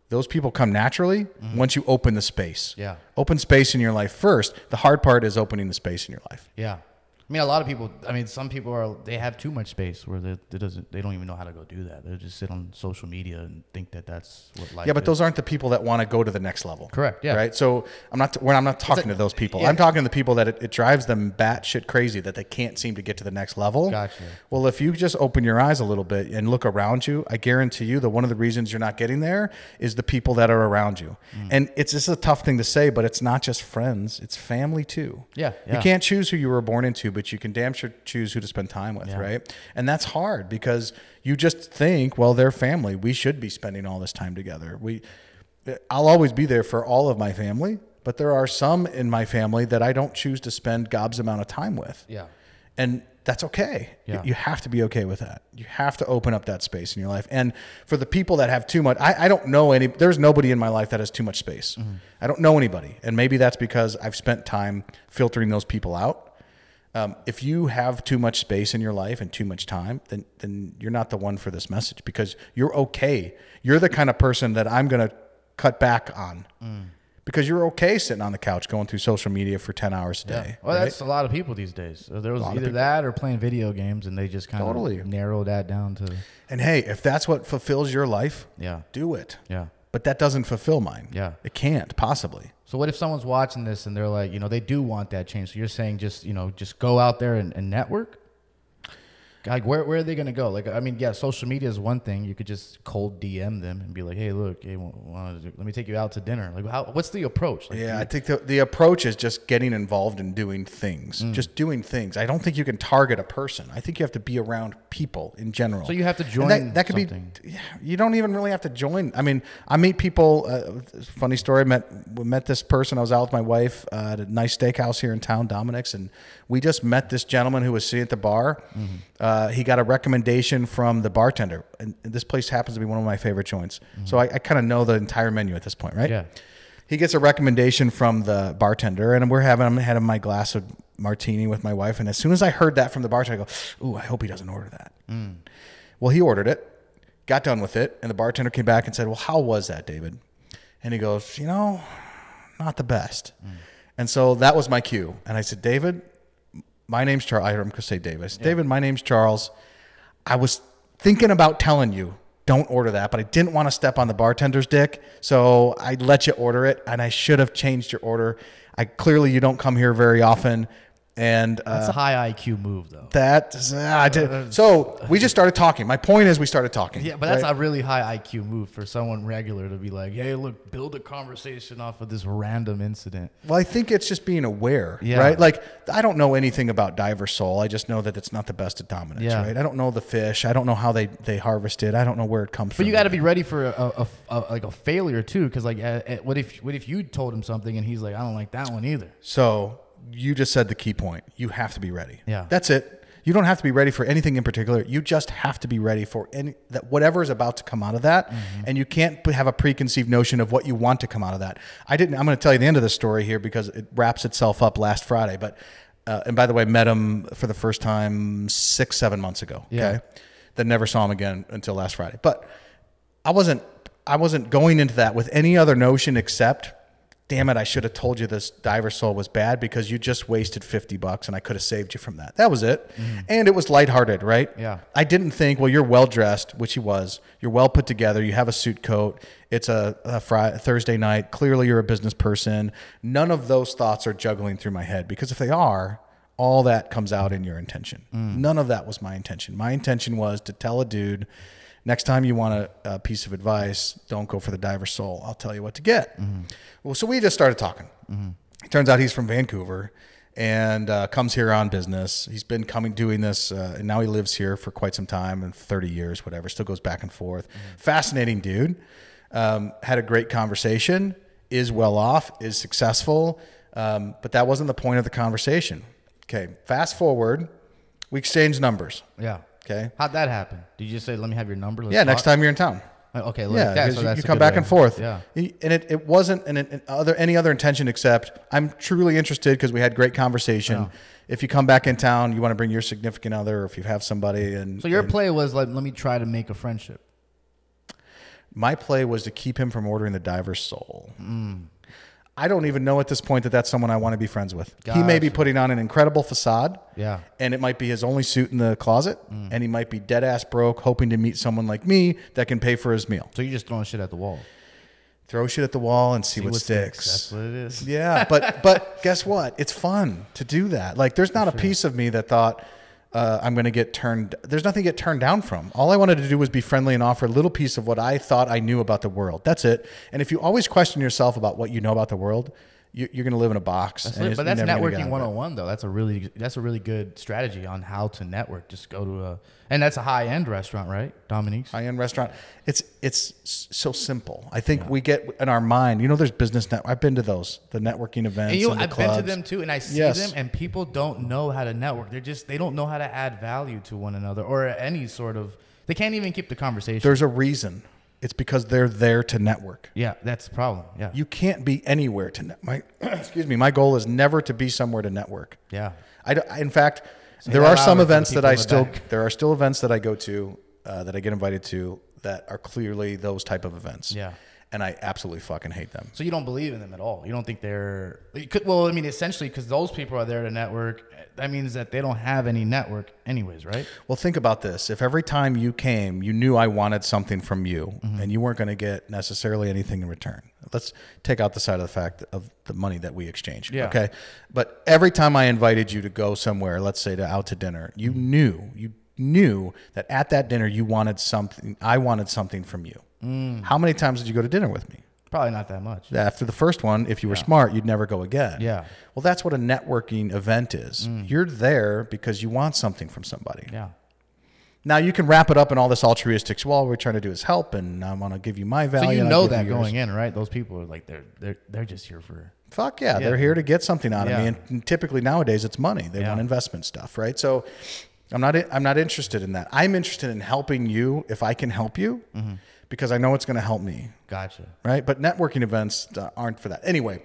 those people come naturally once you open the space. Yeah. Open space in your life first. The hard part is opening the space in your life. Yeah. I mean, a lot of people, some people they have too much space where they don't even know how to go do that. They just sit on social media and think that that's what life is. Yeah, but those aren't the people that want to go to the next level. Correct, yeah. Right? So I'm not talking to those people. I'm talking to the people that it drives them batshit crazy that they can't seem to get to the next level. Gotcha. Well, if you just open your eyes a little bit and look around you, I guarantee you that one of the reasons you're not getting there is the people that are around you. And it's just a tough thing to say, but it's not just friends. It's family too. Yeah. You can't choose who you were born into, but you can damn sure choose who to spend time with, right? And that's hard, because you just think, well, they're family. We should be spending all this time together. I'll always be there for all of my family, but there are some in my family that I don't choose to spend Gob's amount of time with. Yeah. And that's okay. Yeah. You have to be okay with that. You have to open up that space in your life. And for the people that have too much, I don't know there's nobody in my life that has too much space. I don't know anybody. And maybe that's because I've spent time filtering those people out. If you have too much space in your life and too much time, then you're not the one for this message, because you're okay. You're the kind of person that I'm going to cut back on, because you're okay sitting on the couch going through social media for 10 hours a day. Yeah. Well, that's a lot of people these days. So there was either that or playing video games, and they just kind of narrow that down to. And hey, if that's what fulfills your life, do it. Yeah. But that doesn't fulfill mine. Yeah. It can't possibly. So what if someone's watching this and they're like, they do want that change. So you're saying just go out there and network? Like, where are they going to go? Like, I mean, yeah, social media is one thing. You could just cold DM them and be like, hey, look, let me take you out to dinner. Like, what's the approach? Like, I think the approach is just getting involved in doing things, just doing things. I don't think you can target a person. I think you have to be around people in general. So you have to join that could something. You don't even really have to join. I mean, I meet people, funny story, met this person. I was out with my wife at a nice steakhouse here in town, Dominic's, and we just met this gentleman who was sitting at the bar. He got a recommendation from the bartender, and this place happens to be one of my favorite joints. So I kind of know the entire menu at this point, right? Yeah. He gets a recommendation from the bartender, and I'm having my glass of martini with my wife. And as soon as I heard that from the bartender, I go, ooh, I hope he doesn't order that. Well, he ordered it, got done with it, and the bartender came back and said, well, how was that, David? And he goes, not the best. And so that was my cue. And I said, David, my name's Charles. I heard him say David. I said, David, my name's Charles. I was thinking about telling you, don't order that, but I didn't want to step on the bartender's dick, so I let you order it, and I should have changed your order. Clearly you don't come here very often. And that's a high IQ move, though. So we just started talking. My point is, we started talking. Yeah, but that's a really high IQ move for someone regular to be like, "Hey, look, build a conversation off of this random incident." Well, I think it's just being aware, right? Like, I don't know anything about diver sole. I just know that it's not the best at dominance, right? I don't know the fish. I don't know how they harvest it. I don't know where it comes from. But you got to be ready for a failure too, because what if you told him something and he's like, "I don't like that one either." So you just said the key point. You have to be ready. Yeah. That's it. You don't have to be ready for anything in particular. You just have to be ready for whatever is about to come out of that. And you can't have a preconceived notion of what you want to come out of that. I'm going to tell you the end of the story here because it wraps itself up last Friday. But, and by the way, met him for the first time 6-7 months ago. Okay. Then never saw him again until last Friday. But I wasn't going into that with any other notion except, damn it, I should have told you this diver sole was bad because you just wasted $50 and I could have saved you from that. That was it. And it was lighthearted, right? Yeah. I didn't think, well, you're well dressed, which he was. You're well put together. You have a suit coat. It's a Thursday night. Clearly you're a business person. None of those thoughts are juggling through my head because if they are, all that comes out in your intention. None of that was my intention. My intention was to tell a dude, next time you want a piece of advice, don't go for the diver sole. I'll tell you what to get. Well, so we just started talking. It turns out he's from Vancouver and comes here on business. He's been doing this, and now he lives here for quite some time, and 30 years, whatever. Still goes back and forth. Fascinating dude. Had a great conversation. Is well off. Is successful. But that wasn't the point of the conversation. Okay. Fast forward. We exchanged numbers. Yeah. Okay. How'd that happen? Did you just say, let me have your number? Let's next talk? time you're in town. Okay. Yeah, That, so you that's come back and forth. Yeah. And it wasn't any other intention except I'm truly interested because we had great conversation. Yeah. If you come back in town, you want to bring your significant other, or if you have somebody. So your play was like, let me try to make a friendship. My play was to keep him from ordering the diver's sole. I don't even know at this point that that's someone I want to be friends with. He may be putting on an incredible facade. Yeah. And it might be his only suit in the closet. And he might be dead ass broke, hoping to meet someone like me that can pay for his meal. So you're just throwing shit at the wall. Throw shit at the wall and see what sticks. That's what it is. Yeah. But guess what? It's fun to do that. Like there's not a piece of me that thought, I'm going to get there's nothing to get turned down from. All I wanted to do was be friendly and offer a little piece of what I thought I knew about the world. That's it. And if you always question yourself about what you know about the world, you're going to live in a box. But that's networking 101 though. That's a really good strategy on how to network. Just go to and that's a high-end restaurant, right? Dominique's. High-end restaurant. It's so simple. I think we get in our mind, there's business I've been to those, the networking events. And I've been to them too, and I see them, and people don't know how to network. They don't know how to add value to one another or any sort of, they can't even keep the conversation. There's a reason. It's because they're there to network. Yeah, that's the problem. Yeah. You can't be anywhere to excuse me, my goal is never to be somewhere to network. Yeah. In fact, there are some events that there are still events that I go to, that I get invited to that are clearly those type of events. Yeah. And I absolutely fucking hate them. So you don't believe in them at all. You don't think essentially because those people are there to network, that means that they don't have any network anyways, right? Well, think about this. If every time you came, you knew I wanted something from you and you weren't going to get necessarily anything in return. Let's take out the side of the fact of the money that we exchanged. Yeah. Okay. But every time I invited you to go somewhere, let's say out to dinner, you knew that at that dinner you wanted something. I wanted something from you. How many times did you go to dinner with me? Probably not that much. After the first one, if you were smart, you'd never go again. Yeah. Well, that's what a networking event is. You're there because you want something from somebody. Yeah. Now you can wrap it up in all this altruistic. Well, all we're trying to do is help, and I want to give you my value. So you know that going in, right? Those people are like they're just here for. Fuck yeah, they're here to get something out of me, and typically nowadays it's money. They want investment stuff, right? So I'm not interested in that. I'm interested in helping you if I can help you. Because I know it's going to help me. Gotcha. Right? But networking events aren't for that. Anyway,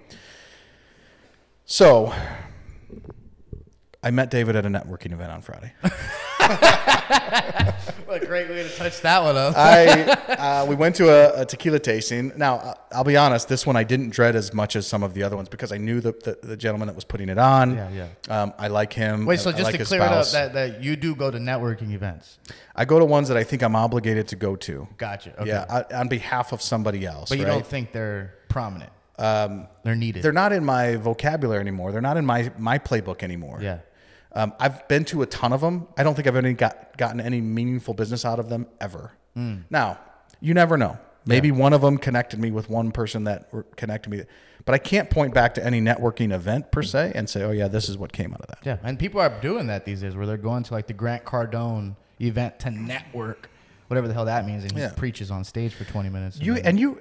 so I met David at a networking event on Friday. What a great way to touch that one up. We went to a tequila tasting. Now, I'll be honest, this one I didn't dread as much as some of the other ones because I knew the gentleman that was putting it on. Yeah. I like him. Wait, so I just like to his clear it up, spouse. that you do go to networking events. I go to ones that I think I'm obligated to go to. Gotcha. Okay. Yeah, on behalf of somebody else. But you right? don't think they're prominent. They're needed. They're not in my vocabulary anymore. They're not in my playbook anymore. Yeah. I've been to a ton of them. I don't think I've gotten any meaningful business out of them ever. Now, you never know. Maybe one of them connected me with one person that connected me. But I can't point back to any networking event per se and say, oh, yeah, this is what came out of that. Yeah, and people are doing that these days where they're going to like the Grant Cardone event to network whatever the hell that means, and he preaches on stage for 20 minutes.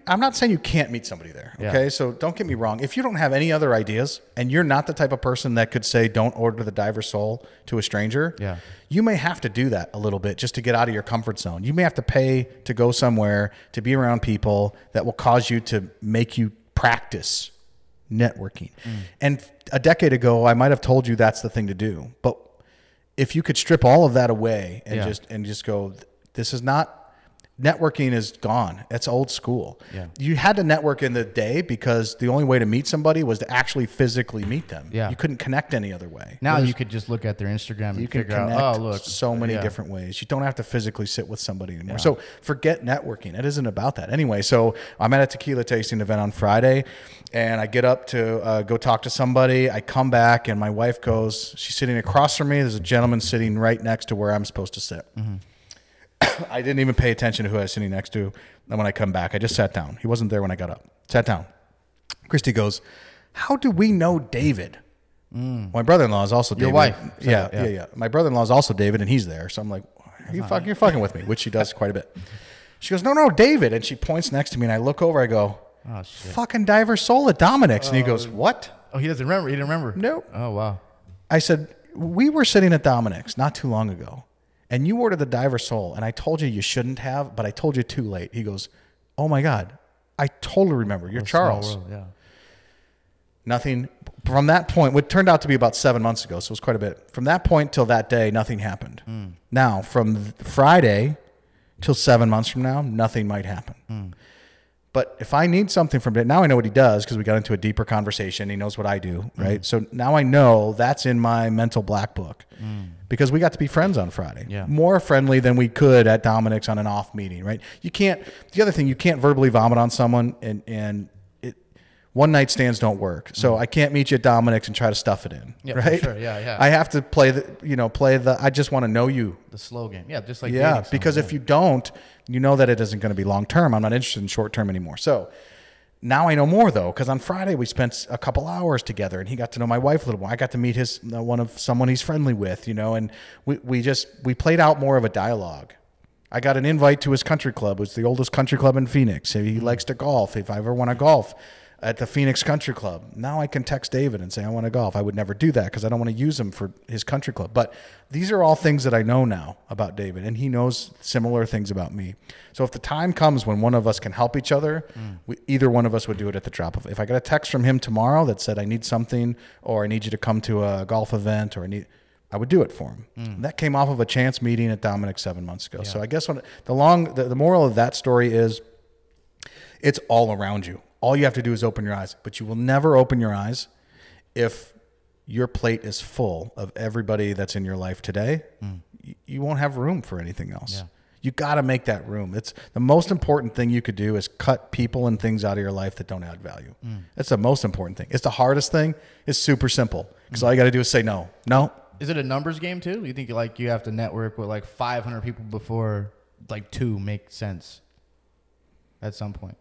I'm not saying you can't meet somebody there. Okay. So don't get me wrong. If you don't have any other ideas and you're not the type of person that could say, don't order the Diver's Soul to a stranger. Yeah. You may have to do that a little bit just to get out of your comfort zone. You may have to pay to go somewhere to be around people that will cause you to make you practice networking. And a decade ago, I might have told you that's the thing to do. But if you could strip all of that away and just go, this is not, networking is gone. It's old school. Yeah. You had to network in the day because the only way to meet somebody was to actually physically meet them. Yeah. You couldn't connect any other way. Now you could just look at their Instagram and figure out, oh, look. So many different ways. You don't have to physically sit with somebody anymore. So forget networking. It isn't about that. Anyway, so I'm at a tequila tasting event on Friday, and I get up to go talk to somebody. I come back, and my wife goes, she's sitting across from me. There's a gentleman sitting right next to where I'm supposed to sit. I didn't even pay attention to who I was sitting next to. And when I come back, I just sat down. He wasn't there when I got up. Sat down. Christy goes, how do we know David? My brother-in-law is also David. Your wife. Yeah. My brother-in-law is also David, and he's there. So I'm like, you're fucking with me, which she does quite a bit. She goes, no, David. And she points next to me, and I look over. I go, oh, shit. Fucking Diver's Soul at Dominic's. And he goes, what? Oh, he doesn't remember. He didn't remember. Nope. Oh, wow. I said, we were sitting at Dominic's not too long ago. And you ordered the Diver's Soul, and I told you shouldn't have, but I told you too late. He goes, oh, my God. I totally remember. You're Charles. World, yeah. Nothing. From that point, what turned out to be about 7 months ago, so it was quite a bit. From that point till that day, nothing happened. Now, from Friday till 7 months from now, nothing might happen. But if I need something from it, now I know what he does because we got into a deeper conversation. He knows what I do, right? So now I know that's in my mental black book because we got to be friends on Friday. Yeah. More friendly than we could at Dominic's on an off meeting, right? You can't, the other thing, you can't verbally vomit on someone and one night stands don't work. So I can't meet you at Dominic's and try to stuff it in, right? For sure. Yeah. I have to play the, I just want to know you. The slow game. Yeah, just like because if you don't, you know that it isn't going to be long term. I'm not interested in short term anymore. So now I know more though, because on Friday we spent a couple hours together, and he got to know my wife a little more. I got to meet someone he's friendly with, and we played out more of a dialogue. I got an invite to his country club. It's the oldest country club in Phoenix. He likes to golf. If I ever want to golf at the Phoenix Country Club. Now I can text David and say, I want to golf. I would never do that because I don't want to use him for his country club. But these are all things that I know now about David, and he knows similar things about me. So if the time comes when one of us can help each other, either one of us would do it at the drop of it. If I got a text from him tomorrow that said, I need something, or I need you to come to a golf event, I would do it for him. That came off of a chance meeting at Dominic 7 months ago. Yeah. So I guess the moral of that story is it's all around you. All you have to do is open your eyes, but you will never open your eyes if your plate is full of everybody that's in your life today. You won't have room for anything else. Yeah. You got to make that room. It's the most important thing you could do is cut people and things out of your life that don't add value. That's the most important thing. It's the hardest thing. It's super simple because all you got to do is say no. No. Is it a numbers game too? You think you have to network with like 500 people before like 2 make sense at some point?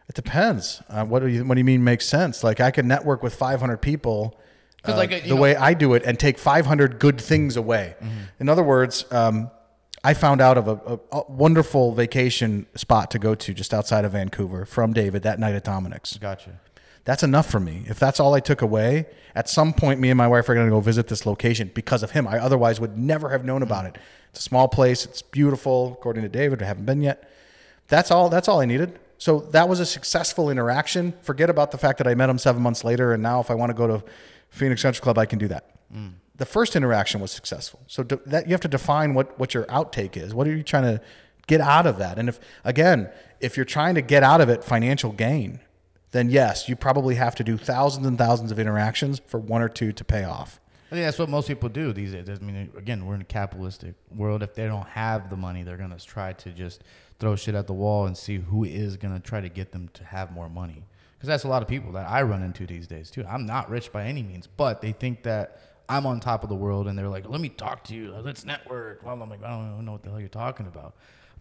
It depends. What do you mean makes sense? Like I could network with 500 people the way I do it and take 500 good things away. In other words, I found out of a wonderful vacation spot to go to just outside of Vancouver from David that night at Dominic's. Gotcha. That's enough for me. If that's all I took away, at some point me and my wife are going to go visit this location because of him. I otherwise would never have known about it. It's a small place. It's beautiful, according to David. I haven't been yet. That's all I needed. So that was a successful interaction. Forget about the fact that I met him 7 months later, and now if I want to go to Phoenix Country Club, I can do that. The first interaction was successful. So that you have to define what your outtake is. What are you trying to get out of that? And if you're trying to get out of it financial gain, then yes, you probably have to do thousands and thousands of interactions for 1 or 2 to pay off. I think that's what most people do these days. I mean, again, we're in a capitalistic world. If they don't have the money, they're going to try to just throw shit at the wall and see who is going to try to get them to have more money. Because that's a lot of people that I run into these days, too. I'm not rich by any means, but they think that I'm on top of the world, and they're like, let me talk to you. Let's network. Well, I'm like, I don't even know what the hell you're talking about.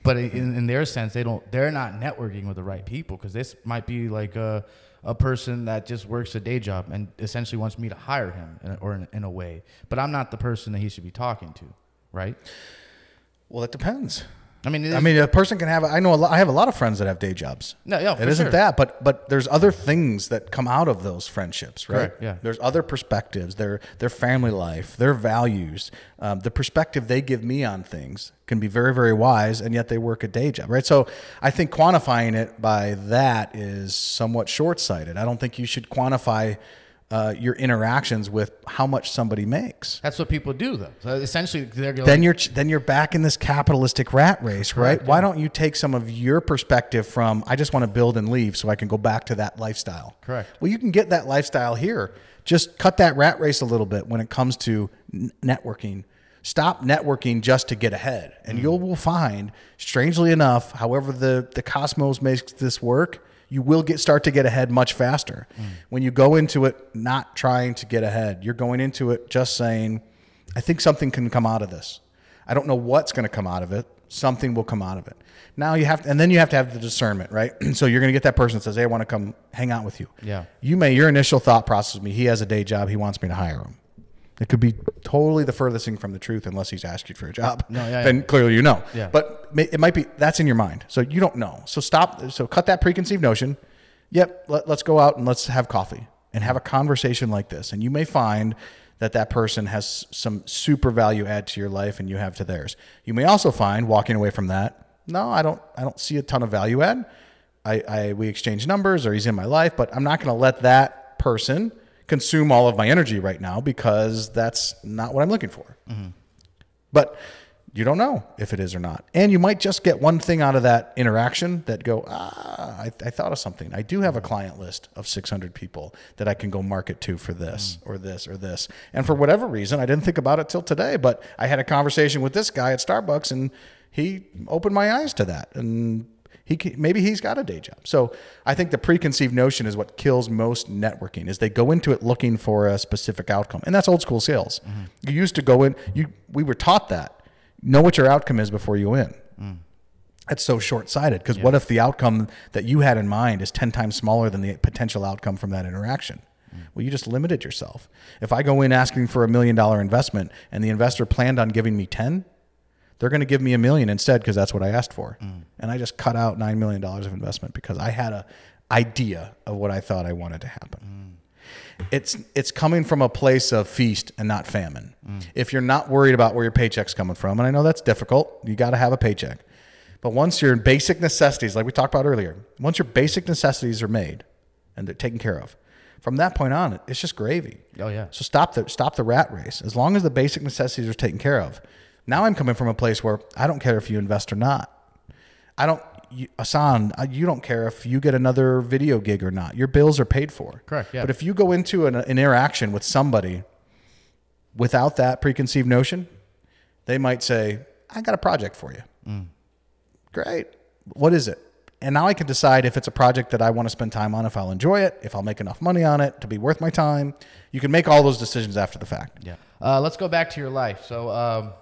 But in their sense, they're not networking with the right people, because this might be like a person that just works a day job and essentially wants me to hire him in a way. But I'm not the person that he should be talking to, right? Well, it depends. I mean, a person can have. I have a lot of friends that have day jobs. No, yeah, it isn't that, but there's other things that come out of those friendships, right? Correct, yeah. There's other perspectives, their family life, their values, the perspective they give me on things can be very, very wise, and yet they work a day job, right? So I think quantifying it by that is somewhat short-sighted. I don't think you should quantify your interactions with how much somebody makes. That's what people do, though. So essentially, they're going. Then you're back in this capitalistic rat race, right? Correct, Why don't you take some of your perspective from I just want to build and leave so I can go back to that lifestyle? Correct. Well, you can get that lifestyle here. Just cut that rat race a little bit when it comes to networking. Stop networking just to get ahead, and you will find, strangely enough, however the cosmos makes this work, you will start to get ahead much faster. When you go into it not trying to get ahead, you're going into it just saying, I think something can come out of this. I don't know what's going to come out of it. Something will come out of it. Now then you have to have the discernment, right? So you're going to get that person that says, hey, I want to come hang out with you. Yeah. Your initial thought process will be, he has a day job. He wants me to hire him. It could be totally the furthest thing from the truth unless he's asked you for a job. No, yeah, then clearly you know. Yeah. But it might be that's in your mind. So you don't know. So cut that preconceived notion. Yep, let's go out and let's have coffee and have a conversation like this. And you may find that person has some super value add to your life and you have to theirs. You may also find walking away from that, no, I don't see a ton of value add. We exchange numbers or he's in my life, but I'm not going to let that person consume all of my energy right now because that's not what I'm looking for. Mm-hmm. But you don't know if it is or not. And you might just get one thing out of that interaction that go, I thought of something. I do have a client list of 600 people that I can go market to for this or this or this. And for whatever reason, I didn't think about it till today, but I had a conversation with this guy at Starbucks and he opened my eyes to that. And maybe he's got a day job. So I think the preconceived notion is what kills most networking is they go into it looking for a specific outcome. And that's old school sales. Mm-hmm. You used to go in, we were taught that. Know what your outcome is before you win. That's so short-sighted because what if the outcome that you had in mind is 10 times smaller than the potential outcome from that interaction? Well, you just limited yourself. If I go in asking for $1 million investment and the investor planned on giving me 10, they're going to give me $1 million instead because that's what I asked for. And I just cut out $9 million of investment because I had an idea of what I thought I wanted to happen. It's coming from a place of feast and not famine. If you're not worried about where your paycheck's coming from, and I know that's difficult, you got to have a paycheck. But once your basic necessities, like we talked about earlier, once your basic necessities are made and they're taken care of, from that point on, it's just gravy. Oh yeah. So stop the rat race. As long as the basic necessities are taken care of. Now I'm coming from a place where I don't care if you invest or not. Ahsan, you don't care if you get another video gig or not. Your bills are paid for. Correct, yeah. But if you go into an interaction with somebody without that preconceived notion, they might say, I got a project for you. Great. What is it? And now I can decide if it's a project that I want to spend time on, if I'll enjoy it, if I'll make enough money on it to be worth my time. You can make all those decisions after the fact. Yeah. Let's go back to your life. So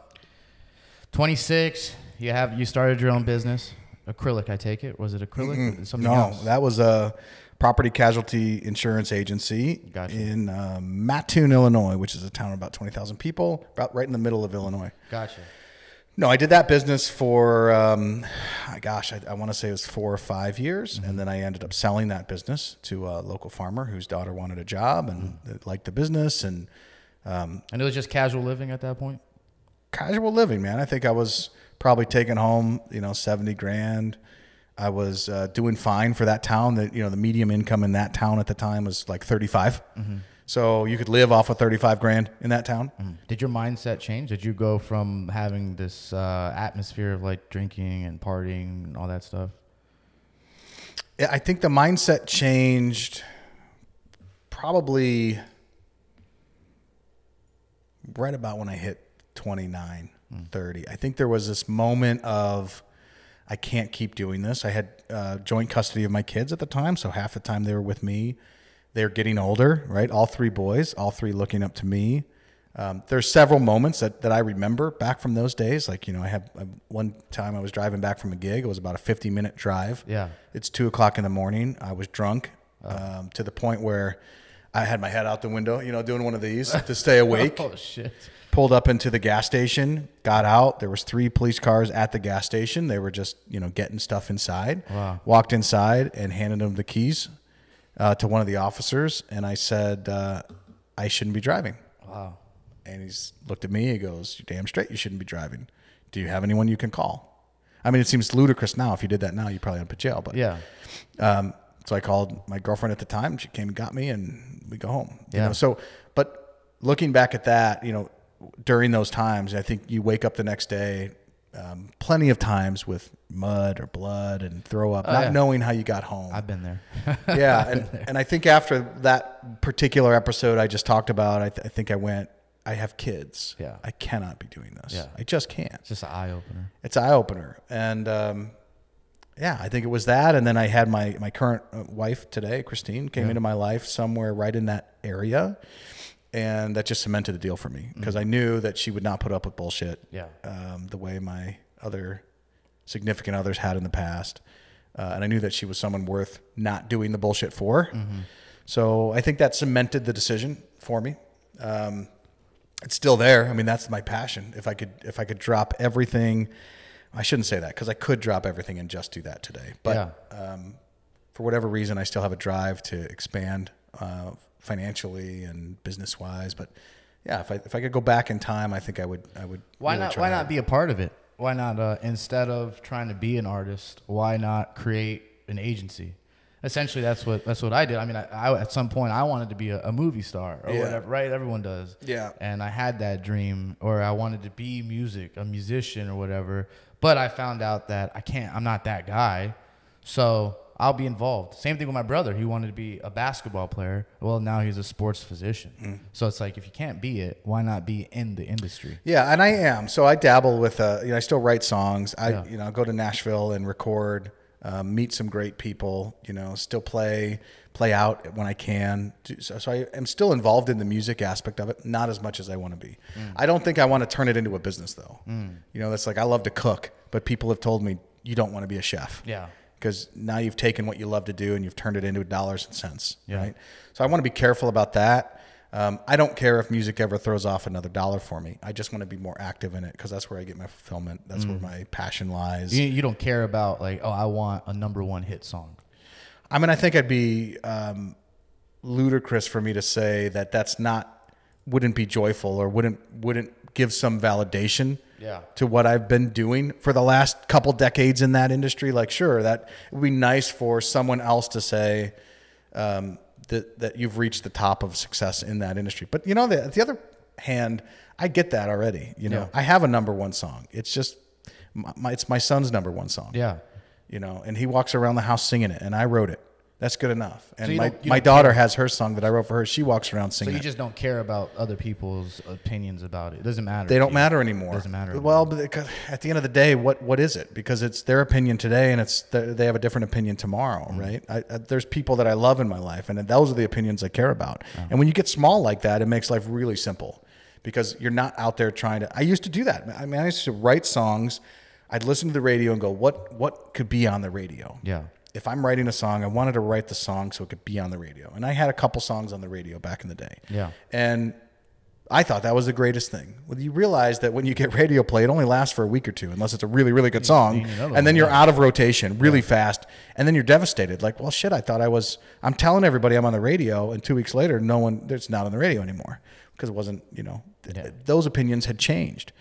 26, you started your own business. Acrylic, I take it. Was it acrylic? Something else? No, that was a property casualty insurance agency in Mattoon, Illinois, which is a town of about 20,000 people, about right in the middle of Illinois. Gotcha. No, I did that business for, I want to say it was 4 or 5 years. And then I ended up selling that business to a local farmer whose daughter wanted a job and liked the business. And it was just casual living at that point? Casual living, man. I think I was probably taking home, $70,000. I was doing fine for that town. The medium income in that town at the time was like 35. So you could live off of 35 grand in that town. Did your mindset change? Did you go from having this atmosphere of like drinking and partying and all that stuff? I think the mindset changed probably right about when I hit 29, 30. I think there was this moment of, I can't keep doing this. I had joint custody of my kids at the time. So half the time they were with me. They're getting older, right? All 3 boys, all 3 looking up to me. There's several moments that I remember back from those days. Like, I had one time I was driving back from a gig. It was about a 50-minute drive. Yeah. It's 2:00 in the morning. I was drunk to the point where I had my head out the window, doing one of these to stay awake. Oh, shit. Pulled up into the gas station, got out. There was 3 police cars at the gas station. They were just, getting stuff inside. Wow. Walked inside and handed them the keys to one of the officers. And I said, I shouldn't be driving. Wow. And he's looked at me. He goes, "You're damn straight you shouldn't be driving. Do you have anyone you can call?" I mean, it seems ludicrous now. If you did that now, you'd probably end up in jail. But Yeah. so I called my girlfriend at the time. She came and got me, and we go home. Yeah. But looking back at that, during those times, I think you wake up the next day, plenty of times with mud or blood and throw up, not knowing how you got home. I've been there. Yeah. And I think after that particular episode I just talked about, I think I went, I have kids. Yeah. I cannot be doing this. Yeah. I just can't. It's just an eye opener. It's an eye opener. And, I think it was that. And then I had my current wife today, Christine, came into my life somewhere right in that area. And that just cemented the deal for me because I knew that she would not put up with bullshit the way my other significant others had in the past. And I knew that she was someone worth not doing the bullshit for. So I think that cemented the decision for me. It's still there. I mean, that's my passion. If I could drop everything, I shouldn't say that because I could drop everything and just do that today. But for whatever reason, I still have a drive to expand financially and business wise. But yeah, if I could go back in time, I think I would. Why not be a part of it? Why not instead of trying to be an artist, why not create an agency? Essentially, that's what I did. I mean, I at some point I wanted to be a movie star or whatever, right? Everyone does. Yeah. And I had that dream, or I wanted to be a musician or whatever. But I found out that I can't. I'm not that guy. So I'll be involved. Same thing with my brother. He wanted to be a basketball player. Well, now he's a sports physician. So it's like, if you can't be it, why not be in the industry? Yeah, and I am. So I dabble with, I still write songs. I go to Nashville and record, meet some great people, still play out when I can. So I am still involved in the music aspect of it, not as much as I want to be. I don't think I want to turn it into a business, though. That's like, I love to cook, but people have told me, you don't want to be a chef. Yeah. Because now you've taken what you love to do and you've turned it into dollars and cents, right? So I want to be careful about that. I don't care if music ever throws off another dollar for me. I just want to be more active in it because that's where I get my fulfillment. That's where my passion lies. You don't care about like, I want a #1 hit song. I mean, I think it'd be ludicrous for me to say that wouldn't be joyful or wouldn't give some validation to what I've been doing for the last couple decades in that industry. Like, sure, that would be nice for someone else to say that you've reached the top of success in that industry. But the other hand, I get that already. I have a #1 song. It's just it's my son's #1 song. Yeah. And he walks around the house singing it, and I wrote it. That's good enough. And So my daughter has her song that I wrote for her. She walks around So singing you it. just don't care about other people's opinions about it. It doesn't matter. They to don't you. matter anymore. Doesn't matter Well, because at the end of the day, what is it? Because it's their opinion today, and they have a different opinion tomorrow, right? There's people that I love in my life, and those are the opinions I care about. And when you get small like that, it makes life really simple because you're not out there trying to. I used to do that. I mean, I used to write songs. I'd listen to the radio and go, what could be on the radio? Yeah. If I'm writing a song, I wanted to write the song so it could be on the radio. And I had a couple songs on the radio back in the day. Yeah. And I thought that was the greatest thing. Well, you realize that when you get radio play, it only lasts for a week or two, unless it's a really, really good song. And then you're out of rotation really fast. And then you're devastated. Like, well, shit, I'm telling everybody I'm on the radio. And 2 weeks later, it's not on the radio anymore because it wasn't, those opinions had changed.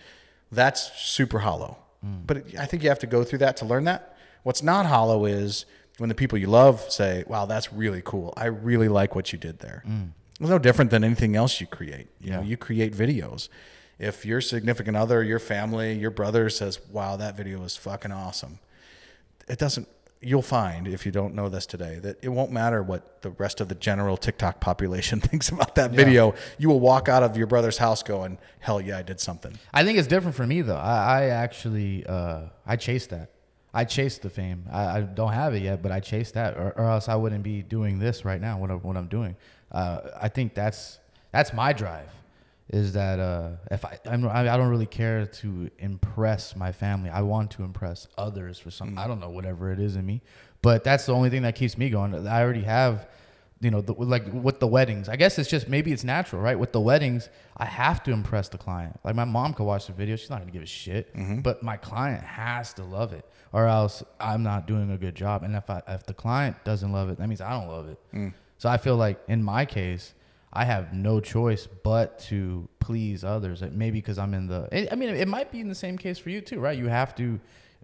That's super hollow. But I think you have to go through that to learn that. What's not hollow is when the people you love say, wow, that's really cool. I really like what you did there. It's no different than anything else you create. You create videos. If your significant other, your family, your brother says, wow, that video is fucking awesome. You'll find, if you don't know this today, that it won't matter what the rest of the general TikTok population thinks about that video. You will walk out of your brother's house going, hell yeah, I did something. I think it's different for me though. I actually, I chased that. I chased the fame. I don't have it yet, but I chased that, or else I wouldn't be doing this right now. What I'm doing. I think that's my drive. Is that if I don't really care to impress my family. I want to impress others for something. I don't know, whatever it is in me, but that's the only thing that keeps me going. I already have you know, like with the weddings, I guess it's just, maybe it's natural, right? With the weddings, I have to impress the client. Like my mom could watch the video. She's not going to give a shit, but my client has to love it, or else I'm not doing a good job. And if the client doesn't love it, that means I don't love it. So I feel like in my case, I have no choice but to please others. Maybe because I'm in the, I mean, it might be in the same case for you too, right? You have to,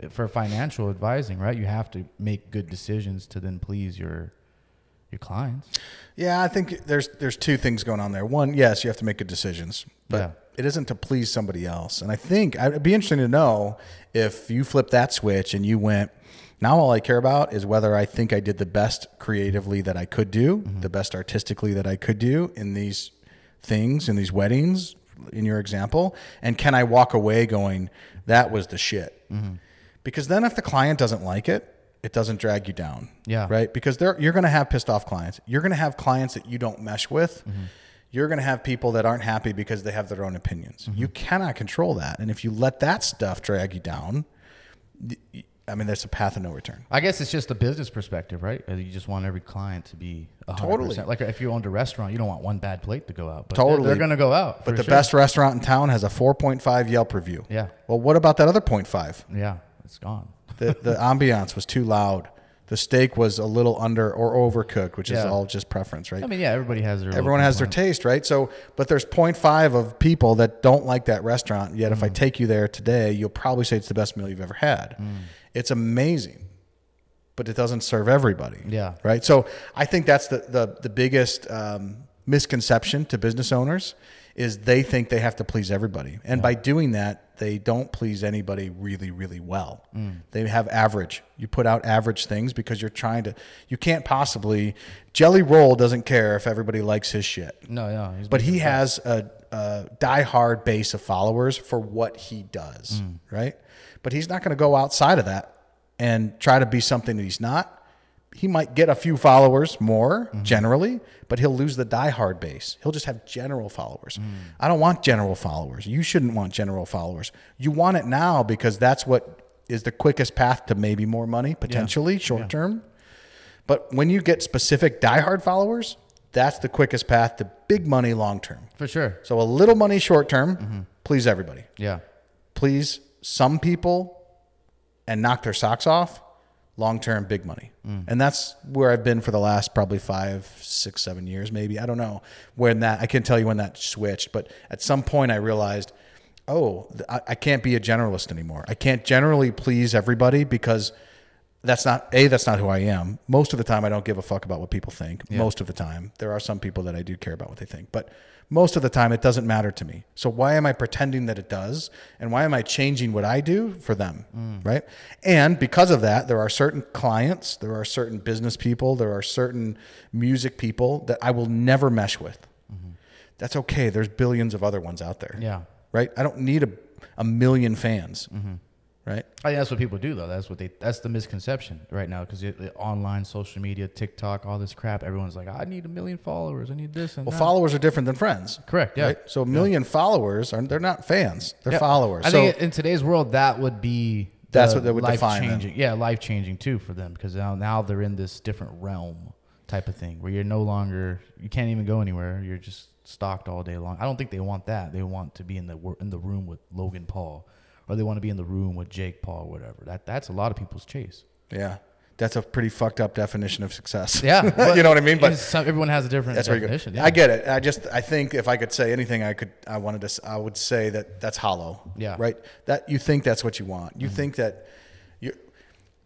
for financial advising, right? You have to make good decisions to then please your clients. Yeah, I think there's two things going on there. One, yes, you have to make good decisions, but it isn't to please somebody else. And I think it'd be interesting to know if you flip that switch and you went, now all I care about is whether I think I did the best creatively that I could do, the best artistically that I could do in these things, in these weddings, in your example, and can I walk away going, that was the shit? Because then if the client doesn't like it, it doesn't drag you down. Yeah. Right? Because you're going to have pissed off clients. You're going to have clients that you don't mesh with. You're going to have people that aren't happy because they have their own opinions. You cannot control that. And if you let that stuff drag you down, I mean, there's a path of no return. I guess it's just a business perspective, right? You just want every client to be 100%. Totally. Like if you owned a restaurant, you don't want one bad plate to go out. But totally. They're going to go out. But the best restaurant in town has a 4.5 Yelp review. Yeah. Well, what about that other 0.5? Yeah, it's gone. The ambiance was too loud. The steak was a little under or overcooked, which is all just preference, right? I mean, yeah, everybody has their everyone has their taste, right? So, but there's 0.5 of people that don't like that restaurant. Yet, if I take you there today, you'll probably say it's the best meal you've ever had. It's amazing, but it doesn't serve everybody. Yeah. Right. So, I think that's the biggest misconception to business owners is they think they have to please everybody, and by doing that, they don't please anybody really, really well. They have average. You put out average things because you're trying to, you can't possibly, Jelly Roll doesn't care if everybody likes his shit. No. But he has a diehard base of followers for what he does, right? But he's not going to go outside of that and try to be something that he's not. He might get a few followers more generally, but he'll lose the diehard base. He'll just have general followers. I don't want general followers. You shouldn't want general followers. You want it now because that's what is the quickest path to maybe more money, potentially short term. But when you get specific diehard followers, that's the quickest path to big money long term. For sure. So a little money short term, please everybody. Yeah. Please some people and knock their socks off. Long-term, big money. And that's where I've been for the last probably 5, 6, 7 years, maybe. I don't know when that, I can't tell you when that switched, but at some point I realized, I can't be a generalist anymore. I can't generally please everybody because that's not who I am. Most of the time I don't give a fuck about what people think. Yeah. Most of the time. There are some people that I do care about what they think, but most of the time it doesn't matter to me. So why am I pretending that it does? And why am I changing what I do for them? Right? And because of that, there are certain clients, there are certain business people, there are certain music people that I will never mesh with. That's okay. There's billions of other ones out there. Yeah. Right? I don't need a million fans. Right? I think that's what people do, though. That's the misconception right now, because online, social media, TikTok, all this crap, everyone's like, I need 1 million followers. I need this and that. Well, followers are different than friends. Correct, yeah. Right? So 1 million followers, they're not fans. They're followers. I think in today's world, that would be that's what they would define them. Yeah, life-changing, too, for them, because now they're in this different realm type of thing, where you're no longer, you can't even go anywhere. You're just stalked all day long. I don't think they want that. They want to be in the room with Logan Paul, or they want to be in the room with Jake Paul, or whatever. That's a lot of people's chase. Yeah. That's a pretty fucked up definition of success. Yeah. You know what I mean? But everyone has a different definition. Yeah. I get it. I think if I could say anything I would say that's hollow. Yeah. Right? That you think that's what you want. You think that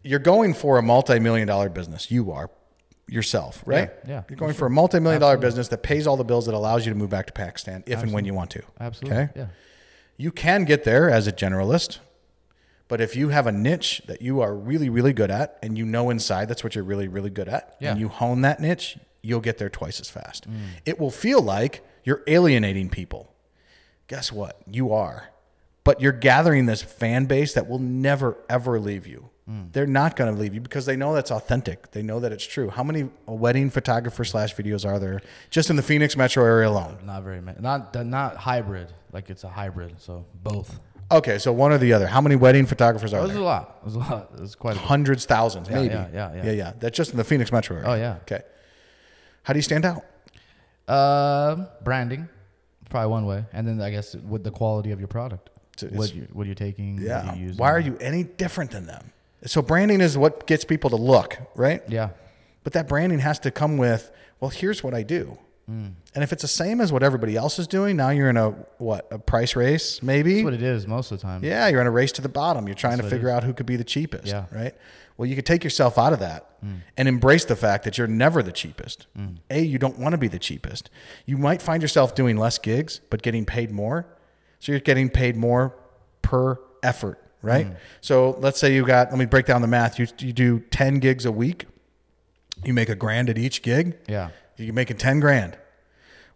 you're going for a multi-million-dollar business. You are yourself, right? Yeah. You're going for a multi-million-dollar business that pays all the bills that allows you to move back to Pakistan if and when you want to. Absolutely. Okay? Yeah. You can get there as a generalist, but if you have a niche that you are really, really good at, and you know inside that's what you're really, really good at, and you hone that niche, you'll get there twice as fast. It will feel like you're alienating people. Guess what? You are. But you're gathering this fan base that will never, ever leave you. They're not going to leave you because they know that's authentic. They know that it's true. How many wedding photographer / videos are there just in the Phoenix metro area alone? Not very many. Not hybrid. Like it's a hybrid. So both. Okay, so one or the other. How many wedding photographers are there? There's a lot. There's a lot. There's quite a bit. Hundreds, thousands, maybe. Yeah. That's just in the Phoenix metro area. Oh, yeah. Okay. How do you stand out? Branding, probably one way, and then I guess with the quality of your product, what you're taking, Yeah. what you're using. Why are you any different than them? So branding is what gets people to look, right? Yeah. But that branding has to come with, well, here's what I do. And if it's the same as what everybody else is doing, now you're in a price race, maybe? That's what it is most of the time. Yeah, you're in a race to the bottom. You're trying to figure out who could be the cheapest, right? Well, you could take yourself out of that and embrace the fact that you're never the cheapest. You don't want to be the cheapest. You might find yourself doing less gigs, but getting paid more. So you're getting paid more per effort, right? So let's say let me break down the math. You do 10 gigs a week. You make $1,000 at each gig. Yeah. You're making 10 grand.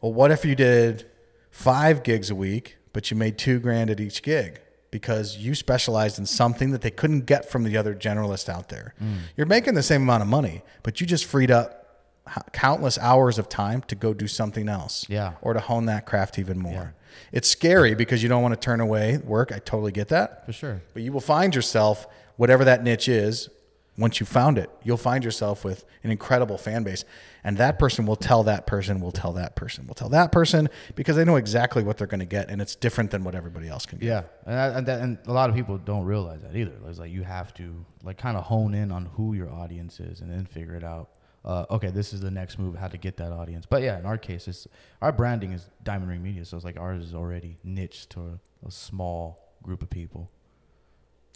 Well, what if you did 5 gigs a week, but you made $2,000 at each gig because you specialized in something that they couldn't get from the other generalists out there? You're making the same amount of money, but you just freed up countless hours of time to go do something else, or to hone that craft even more. Yeah. It's scary because you don't want to turn away work. I totally get that. For sure. But you will find yourself, whatever that niche is, once you found it, you'll find yourself with an incredible fan base. And that person will tell that person, will tell that person, will tell that person, because they know exactly what they're going to get. And it's different than what everybody else can get. Yeah. And a lot of people don't realize that either. It's like you have to like kind of hone in on who your audience is and then figure it out. Okay, this is the next move, how to get that audience. But yeah, in our case, our branding is Diamond Ring Media. So it's like ours is already niched to a small group of people.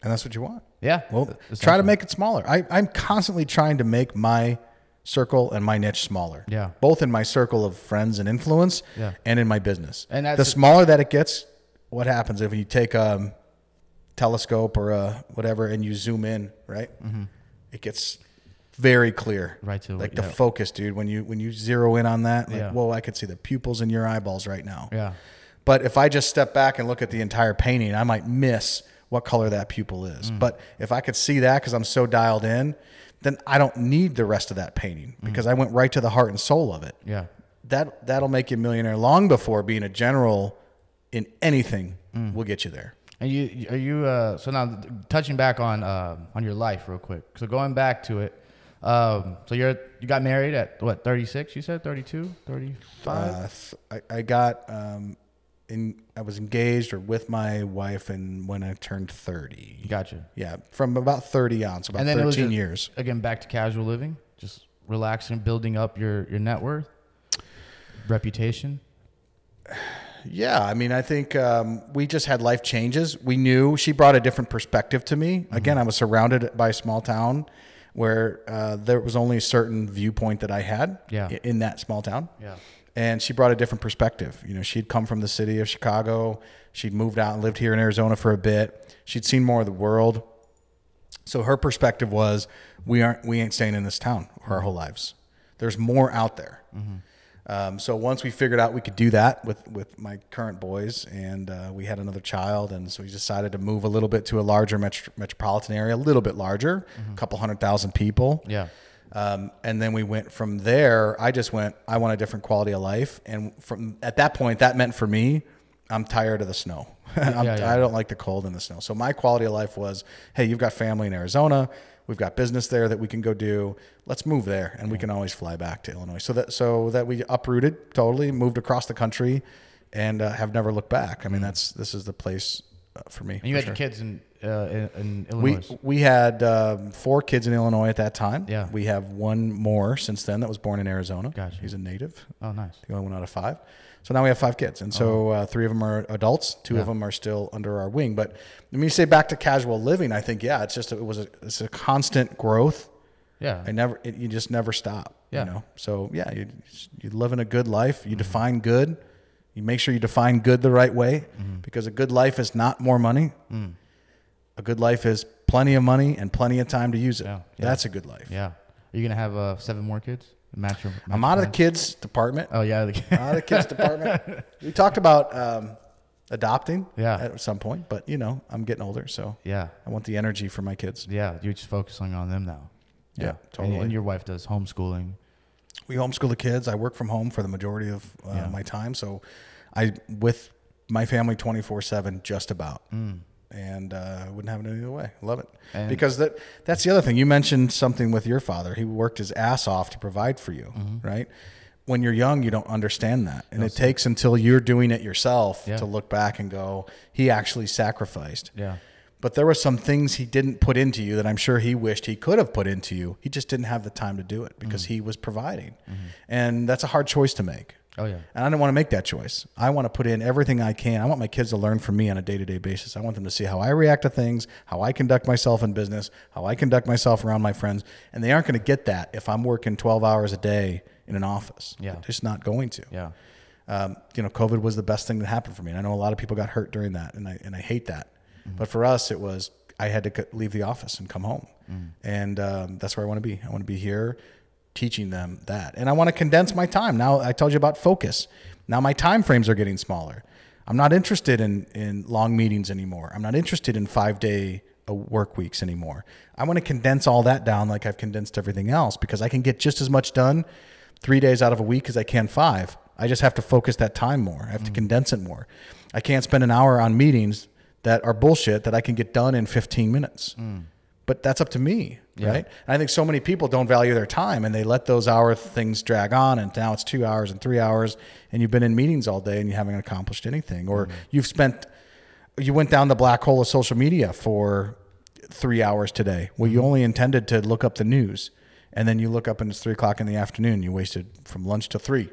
And that's what you want. Yeah. Well, try to make it smaller. I'm constantly trying to make my circle and my niche smaller. Yeah. Both in my circle of friends and influence and in my business. And the smaller that it gets, what happens if you take a telescope or whatever and you zoom in, right? It gets very clear. Right to like the focus, dude. When you zero in on that, like, whoa, I could see the pupils in your eyeballs right now. Yeah. But if I just step back and look at the entire painting, I might miss what color that pupil is. But if I could see that because I'm so dialed in, then I don't need the rest of that painting because I went right to the heart and soul of it. Yeah. That'll make you a millionaire long before being a general in anything will get you there. And are you so now touching back on your life real quick. So going back to it, so you got married at what, 36, you said? 32, 35? I got I was engaged or with my wife when I turned 30. Gotcha. Yeah, from about 30 on, so about 13 years. Again, back to casual living, just relaxing, building up your net worth, reputation. Yeah, I mean, I think we just had life changes. We knew she brought a different perspective to me. Again, I was surrounded by a small town where there was only a certain viewpoint that I had in that small town. Yeah. And she brought a different perspective. You know, she'd come from the city of Chicago. She'd moved out and lived here in Arizona for a bit. She'd seen more of the world. So her perspective was, we ain't staying in this town our whole lives. There's more out there. So once we figured out we could do that with my current boys, and we had another child, and so we decided to move a little bit to a larger metropolitan area, a little bit larger, a couple 100,000 people. Yeah. And then we went from there. I want a different quality of life. And at that point, that meant for me, I'm tired of the snow. I don't like the cold and the snow. So my quality of life was, hey, you've got family in Arizona. We've got business there that we can go do. Let's move there. And we can always fly back to Illinois. So that we uprooted totally, moved across the country, and have never looked back. I mean, this is the place for me. And you had your kids in Illinois. We had 4 kids in Illinois at that time. Yeah. We have 1 more since then that was born in Arizona. Gotcha. He's a native. Oh, nice. The only one out of 5. So now we have 5 kids. And so 3 of them are adults. 2 of them are still under our wing. But when you say back to casual living, I think, it's a constant growth. Yeah. You just never stop. Yeah. You know? So yeah, you live in a good life. You define good. You make sure you define good the right way, because a good life is not more money. A good life is plenty of money and plenty of time to use it. Yeah. That's a good life. Yeah. Are you going to have 7 more kids? I'm out of the kids department. Oh, yeah. Out of the kids department. We talked about adopting at some point, but, I'm getting older, so I want the energy for my kids. Yeah, you're just focusing on them now. Yeah, totally. And your wife does homeschooling. We homeschool the kids. I work from home for the majority of my time, so I with my family 24/7 just about. And I wouldn't have it any other way. Love it. Because that's the other thing. You mentioned something with your father. He worked his ass off to provide for you, right? when you're young, you don't understand that. And it takes until you're doing it yourself to look back and go, he actually sacrificed. Yeah. But there were some things he didn't put into you that I'm sure he wished he could have put into you. He just didn't have the time to do it because he was providing. And that's a hard choice to make. Oh, yeah. And I don't want to make that choice. I want to put in everything I can. I want my kids to learn from me on a day-to-day basis. I want them to see how I react to things, how I conduct myself in business, how I conduct myself around my friends. And they aren't going to get that if I'm working 12 hours a day in an office. Yeah. They're just not going to. Yeah. COVID was the best thing that happened for me. And I know a lot of people got hurt during that, and I hate that. But for us, it was I had to leave the office and come home. And that's where I want to be. I want to be here teaching them that. And I want to condense my time. Now, I told you about focus. Now my time frames are getting smaller. I'm not interested in long meetings anymore. I'm not interested in 5-day work weeks anymore. I want to condense all that down like I've condensed everything else because I can get just as much done 3 days out of a week as I can 5. I just have to focus that time more. I have to condense it more. I can't spend an hour on meetings that are bullshit that I can get done in 15 minutes. But that's up to me, right? And I think so many people don't value their time and they let those hour things drag on, and now it's 2 hours and 3 hours and you've been in meetings all day and you haven't accomplished anything. Or you went down the black hole of social media for 3 hours today. Well, you only intended to look up the news, and then you look up and it's 3:00 in the afternoon. You wasted from lunch to 3.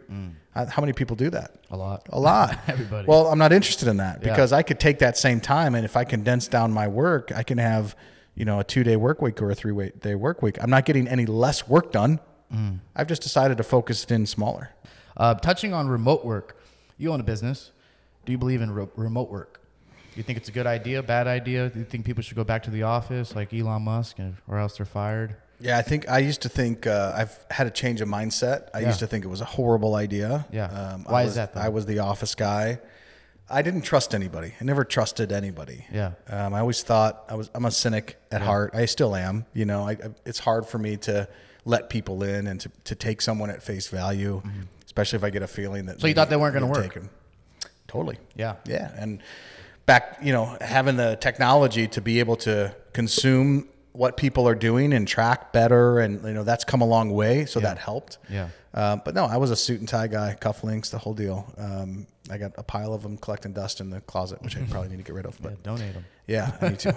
How many people do that? A lot. A lot. Everybody. Well, I'm not interested in that because I could take that same time, and if I condense down my work, I can have, a 2-day work week or a 3-day work week. I'm not getting any less work done. I've just decided to focus it in smaller. Touching on remote work, you own a business. Do you believe in remote work? Do you think it's a good idea, bad idea? Do you think people should go back to the office like Elon Musk or else they're fired? Yeah, I used to think I've had a change of mindset. I used to think it was a horrible idea. Yeah. Why is that, though? I was the office guy. I didn't trust anybody. I never trusted anybody. Yeah. I always thought I'm a cynic at heart. I still am. It's hard for me to let people in and to take someone at face value, especially if I get a feeling that. So you thought they weren't going to work? Totally. Yeah. Yeah. And back, having the technology to be able to consume what people are doing and track better, and that's come a long way, so that helped. Yeah. But no, I was a suit and tie guy, cufflinks, the whole deal. I got a pile of them collecting dust in the closet, which I probably need to get rid of. But donate them. Yeah, I need to.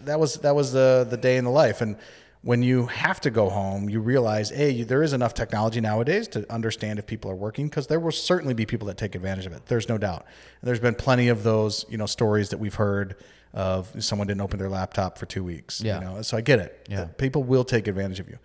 That was the day in the life. And when you have to go home, you realize, there is enough technology nowadays to understand if people are working, because there will certainly be people that take advantage of it. There's no doubt. And there's been plenty of those, stories that we've heard of someone didn't open their laptop for 2 weeks. Yeah. So I get it. Yeah. People will take advantage of you.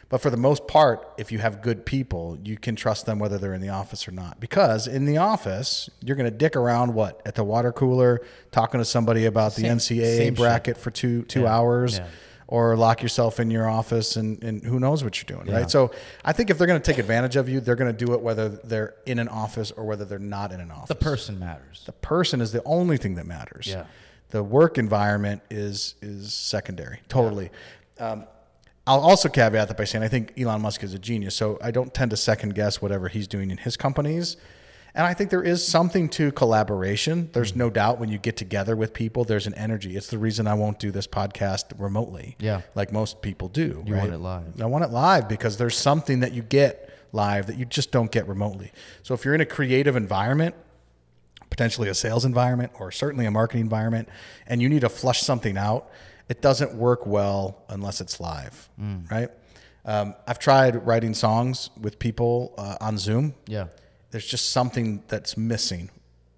But for the most part, if you have good people, you can trust them whether they're in the office or not. Because in the office, you're going to dick around at the water cooler, talking to somebody about the NCAA bracket for two hours. Yeah. Or lock yourself in your office and who knows what you're doing, right? So I think if they're going to take advantage of you, they're going to do it whether they're in an office or whether they're not in an office. The person matters. The person is the only thing that matters. Yeah. The work environment is secondary, totally. Yeah. I'll also caveat that by saying I think Elon Musk is a genius, so I don't tend to second guess whatever he's doing in his companies. And I think there is something to collaboration. There's no doubt when you get together with people, there's an energy. It's the reason I won't do this podcast remotely, like most people do. You want it live. I want it live because there's something that you get live that you just don't get remotely. So if you're in a creative environment, potentially a sales environment or certainly a marketing environment, and you need to flush something out, it doesn't work well unless it's live, right? I've tried writing songs with people on Zoom. Yeah. There's just something that's missing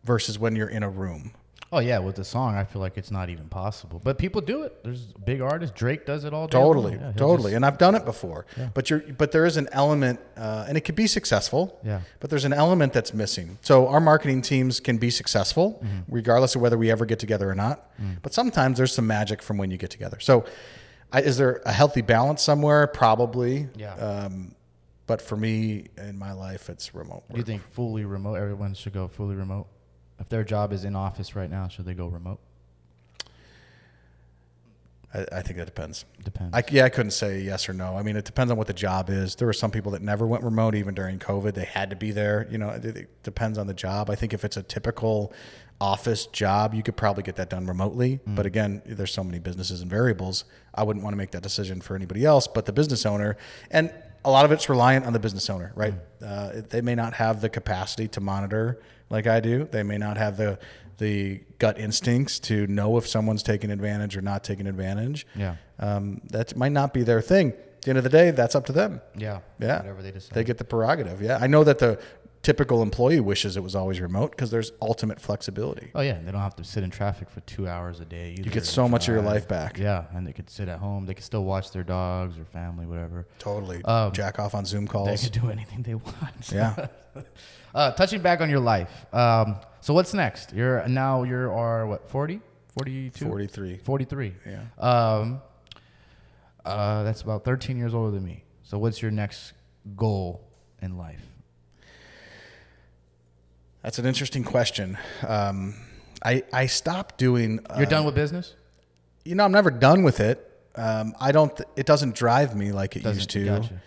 versus when you're in a room. Oh, yeah. With the song, I feel like it's not even possible. But people do it. There's big artists. Drake does it all day. Totally. And I've done it before. Yeah. But there is an element, and it could be successful, yeah. but there's an element that's missing. So our marketing teams can be successful, regardless of whether we ever get together or not. But sometimes there's some magic from when you get together. So is there a healthy balance somewhere? Probably. Yeah. But for me, in my life, it's remote work. Do you think fully remote, everyone should go fully remote? If their job is in office right now, should they go remote? I think that depends. Depends. I couldn't say yes or no. I mean, it depends on what the job is. There were some people that never went remote, even during COVID. They had to be there. It depends on the job. I think if it's a typical office job, you could probably get that done remotely. But again, there's so many businesses and variables. I wouldn't want to make that decision for anybody else but the business owner. And a lot of it's reliant on the business owner, right? They may not have the capacity to monitor like I do. They may not have the gut instincts to know if someone's taking advantage or not taking advantage. Yeah. That might not be their thing. At the end of the day, that's up to them. Yeah. Yeah. Whatever they decide. They get the prerogative. Yeah. I know that the typical employee wishes it was always remote because there's ultimate flexibility. Oh yeah, they don't have to sit in traffic for 2 hours a day either. You get so much of your life back. Yeah, and they could sit at home. They could still watch their dogs or family, whatever. Totally. Jack off on Zoom calls. They could do anything they want. Yeah. Touching back on your life. So what's next? You are what, 40? 42? 43. 43. Yeah. That's about 13 years older than me. So what's your next goal in life? That's an interesting question. I stopped doing. You're done with business? I'm never done with it. It doesn't drive me like it used to. Gotcha.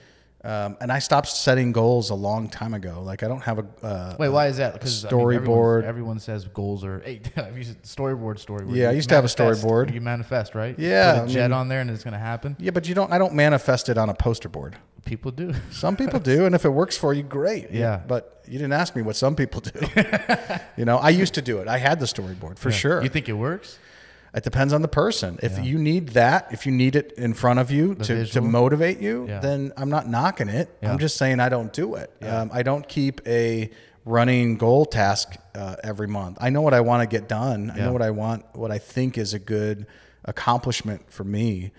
And I stopped setting goals a long time ago. Like I don't have a wait. Why is that? Because storyboard. Everyone says goals are. Hey, you said storyboard. Yeah, I used to have a storyboard. You manifest, right? Yeah, put a jet on there and it's going to happen. Yeah, but I don't manifest it on a poster board. People do. Some people do, and if it works for you, great. Yeah. But you didn't ask me what some people do. I used to do it. I had the storyboard for sure. You think it works? It depends on the person. If you need that, if you need it in front of you to motivate you, then I'm not knocking it. Yeah. I'm just saying I don't do it. Yeah. I don't keep a running goal task every month. I know what I want to get done. I know what I think is a good accomplishment for me.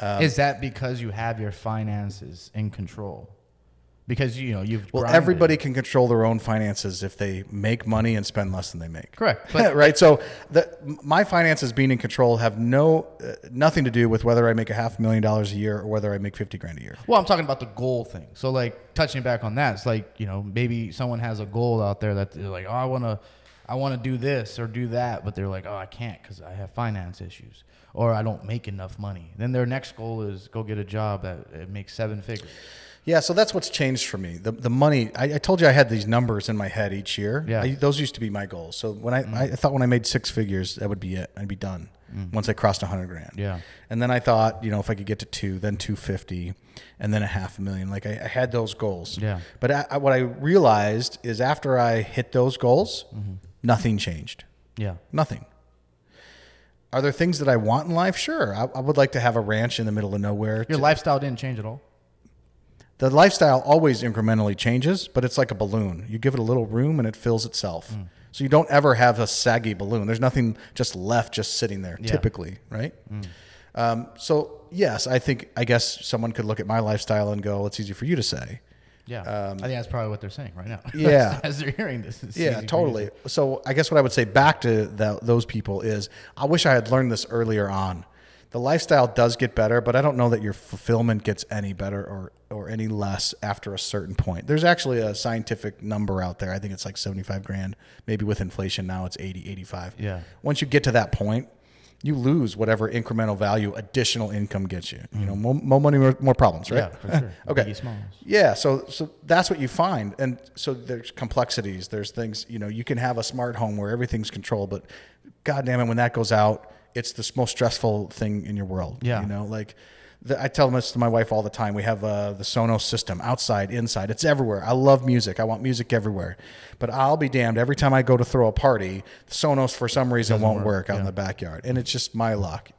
Is that because you have your finances in control? Because you've grinded. Everybody can control their own finances if they make money and spend less than they make. Correct, but right. So my finances being in control have nothing to do with whether I make $500,000 a year or whether I make $50,000 a year. Well, I'm talking about the goal thing. So like touching back on that, it's like maybe someone has a goal out there that they're like, oh, I want to do this or do that, but they're like, oh, I can't because I have finance issues or I don't make enough money. Then their next goal is go get a job that makes 7 figures. Yeah, so that's what's changed for me. The money, I told you I had these numbers in my head each year. Yeah. Those used to be my goals. So when I thought when I made 6 figures, that would be it. I'd be done once I crossed $100,000. Yeah. And then I thought, if I could get to 2, then 250, and then $500,000. Like I had those goals. Yeah. But what I realized is after I hit those goals, nothing changed. Yeah. Nothing. Are there things that I want in life? Sure. I would like to have a ranch in the middle of nowhere. Your lifestyle didn't change at all? The lifestyle always incrementally changes, but it's like a balloon. You give it a little room and it fills itself. So you don't ever have a saggy balloon. There's nothing just left just sitting there, typically, right? So yes, I guess someone could look at my lifestyle and go, it's easy for you to say. Yeah, I think that's probably what they're saying right now. Yeah. As they're hearing this. Yeah, totally. So I guess what I would say back to those people is I wish I had learned this earlier on. The lifestyle does get better, but I don't know that your fulfillment gets any better or any less after a certain point. There's actually a scientific number out there. I think it's like $75,000. Maybe with inflation now it's 80, 85. Yeah. Once you get to that point, you lose whatever incremental value additional income gets you. More money, more problems, right? Yeah, for sure. Okay. Biggie Smalls. Yeah, so that's what you find. And so there's complexities. There's things, you can have a smart home where everything's controlled, but God damn it, when that goes out, it's the most stressful thing in your world. Yeah. I tell this to my wife all the time. We have the Sonos system outside, inside. It's everywhere. I love music. I want music everywhere. But I'll be damned. Every time I go to throw a party, the Sonos for some reason won't work out in the backyard. And it's just my luck.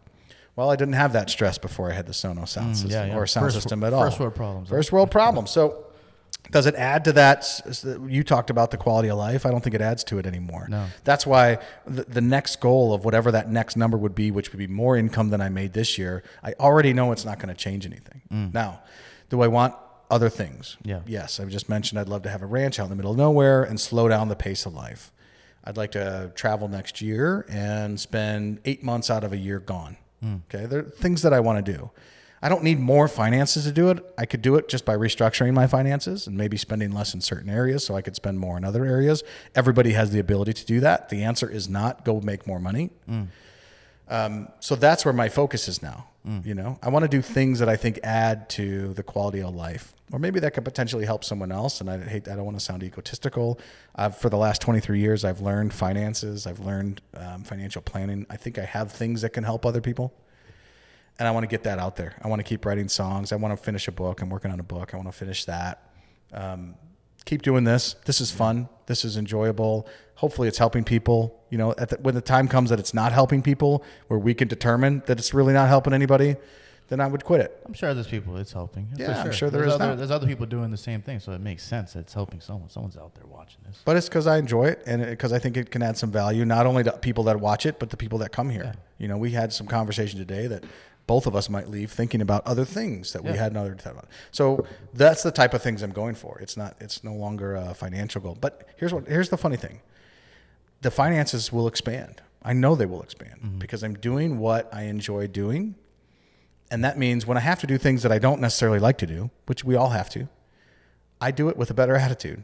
Well, I didn't have that stress before I had the Sonos sound system or sound system at all. First world problems. First world problems. So does it add to that? You talked about the quality of life. I don't think it adds to it anymore. No. That's why the next goal of whatever that next number would be, which would be more income than I made this year, I already know it's not going to change anything. Now, do I want other things? Yeah. Yes. I just mentioned I'd love to have a ranch out in the middle of nowhere and slow down the pace of life. I'd like to travel next year and spend 8 months out of a year gone. Okay. There are things that I want to do. I don't need more finances to do it. I could do it just by restructuring my finances and maybe spending less in certain areas so I could spend more in other areas. Everybody has the ability to do that. The answer is not go make more money. So that's where my focus is now. I want to do things that I think add to the quality of life, or maybe that could potentially help someone else. And I don't want to sound egotistical. For the last 23 years, I've learned finances. I've learned financial planning. I think I have things that can help other people. And I want to get that out there. I want to keep writing songs. I want to finish a book. I'm working on a book. I want to finish that. Keep doing this. This is fun. This is enjoyable. Hopefully it's helping people. You know, when the time comes that it's not helping people, where we can determine that it's really not helping anybody, then I would quit it. I'm sure there's people it's helping. Yeah, sure. I'm sure there's other people doing the same thing, so it makes sense that it's helping someone. Someone's out there watching this. But it's because I enjoy it, and because I think it can add some value, not only to people that watch it, but the people that come here. Yeah. You know, we had some conversation today that both of us might leave thinking about other things that we had another time about. So that's the type of things I'm going for. It's no longer a financial goal. But here's the funny thing. The finances will expand. I know they will expand because I'm doing what I enjoy doing. And that means when I have to do things that I don't necessarily like to do, which we all have to, I do it with a better attitude.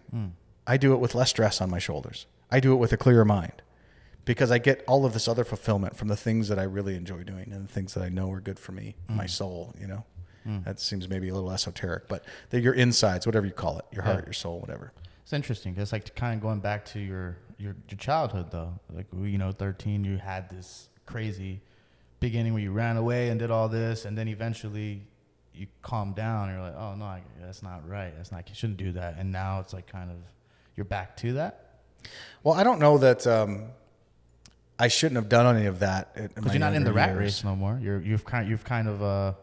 I do it with less stress on my shoulders. I do it with a clearer mind. Because I get all of this other fulfillment from the things that I really enjoy doing and the things that I know are good for me, my soul, you know. That seems maybe a little esoteric, but they're your insides, whatever you call it, your heart, your soul, whatever. It's interesting. It's like kind of going back to your childhood, though. Like, 13, you had this crazy beginning where you ran away and did all this, and then eventually you calmed down. And you're like, oh, no, that's not right. You shouldn't do that. And now it's like kind of you're back to that? Well, I don't know that... I shouldn't have done any of that. Because you're not in the rat race no more. You've kind of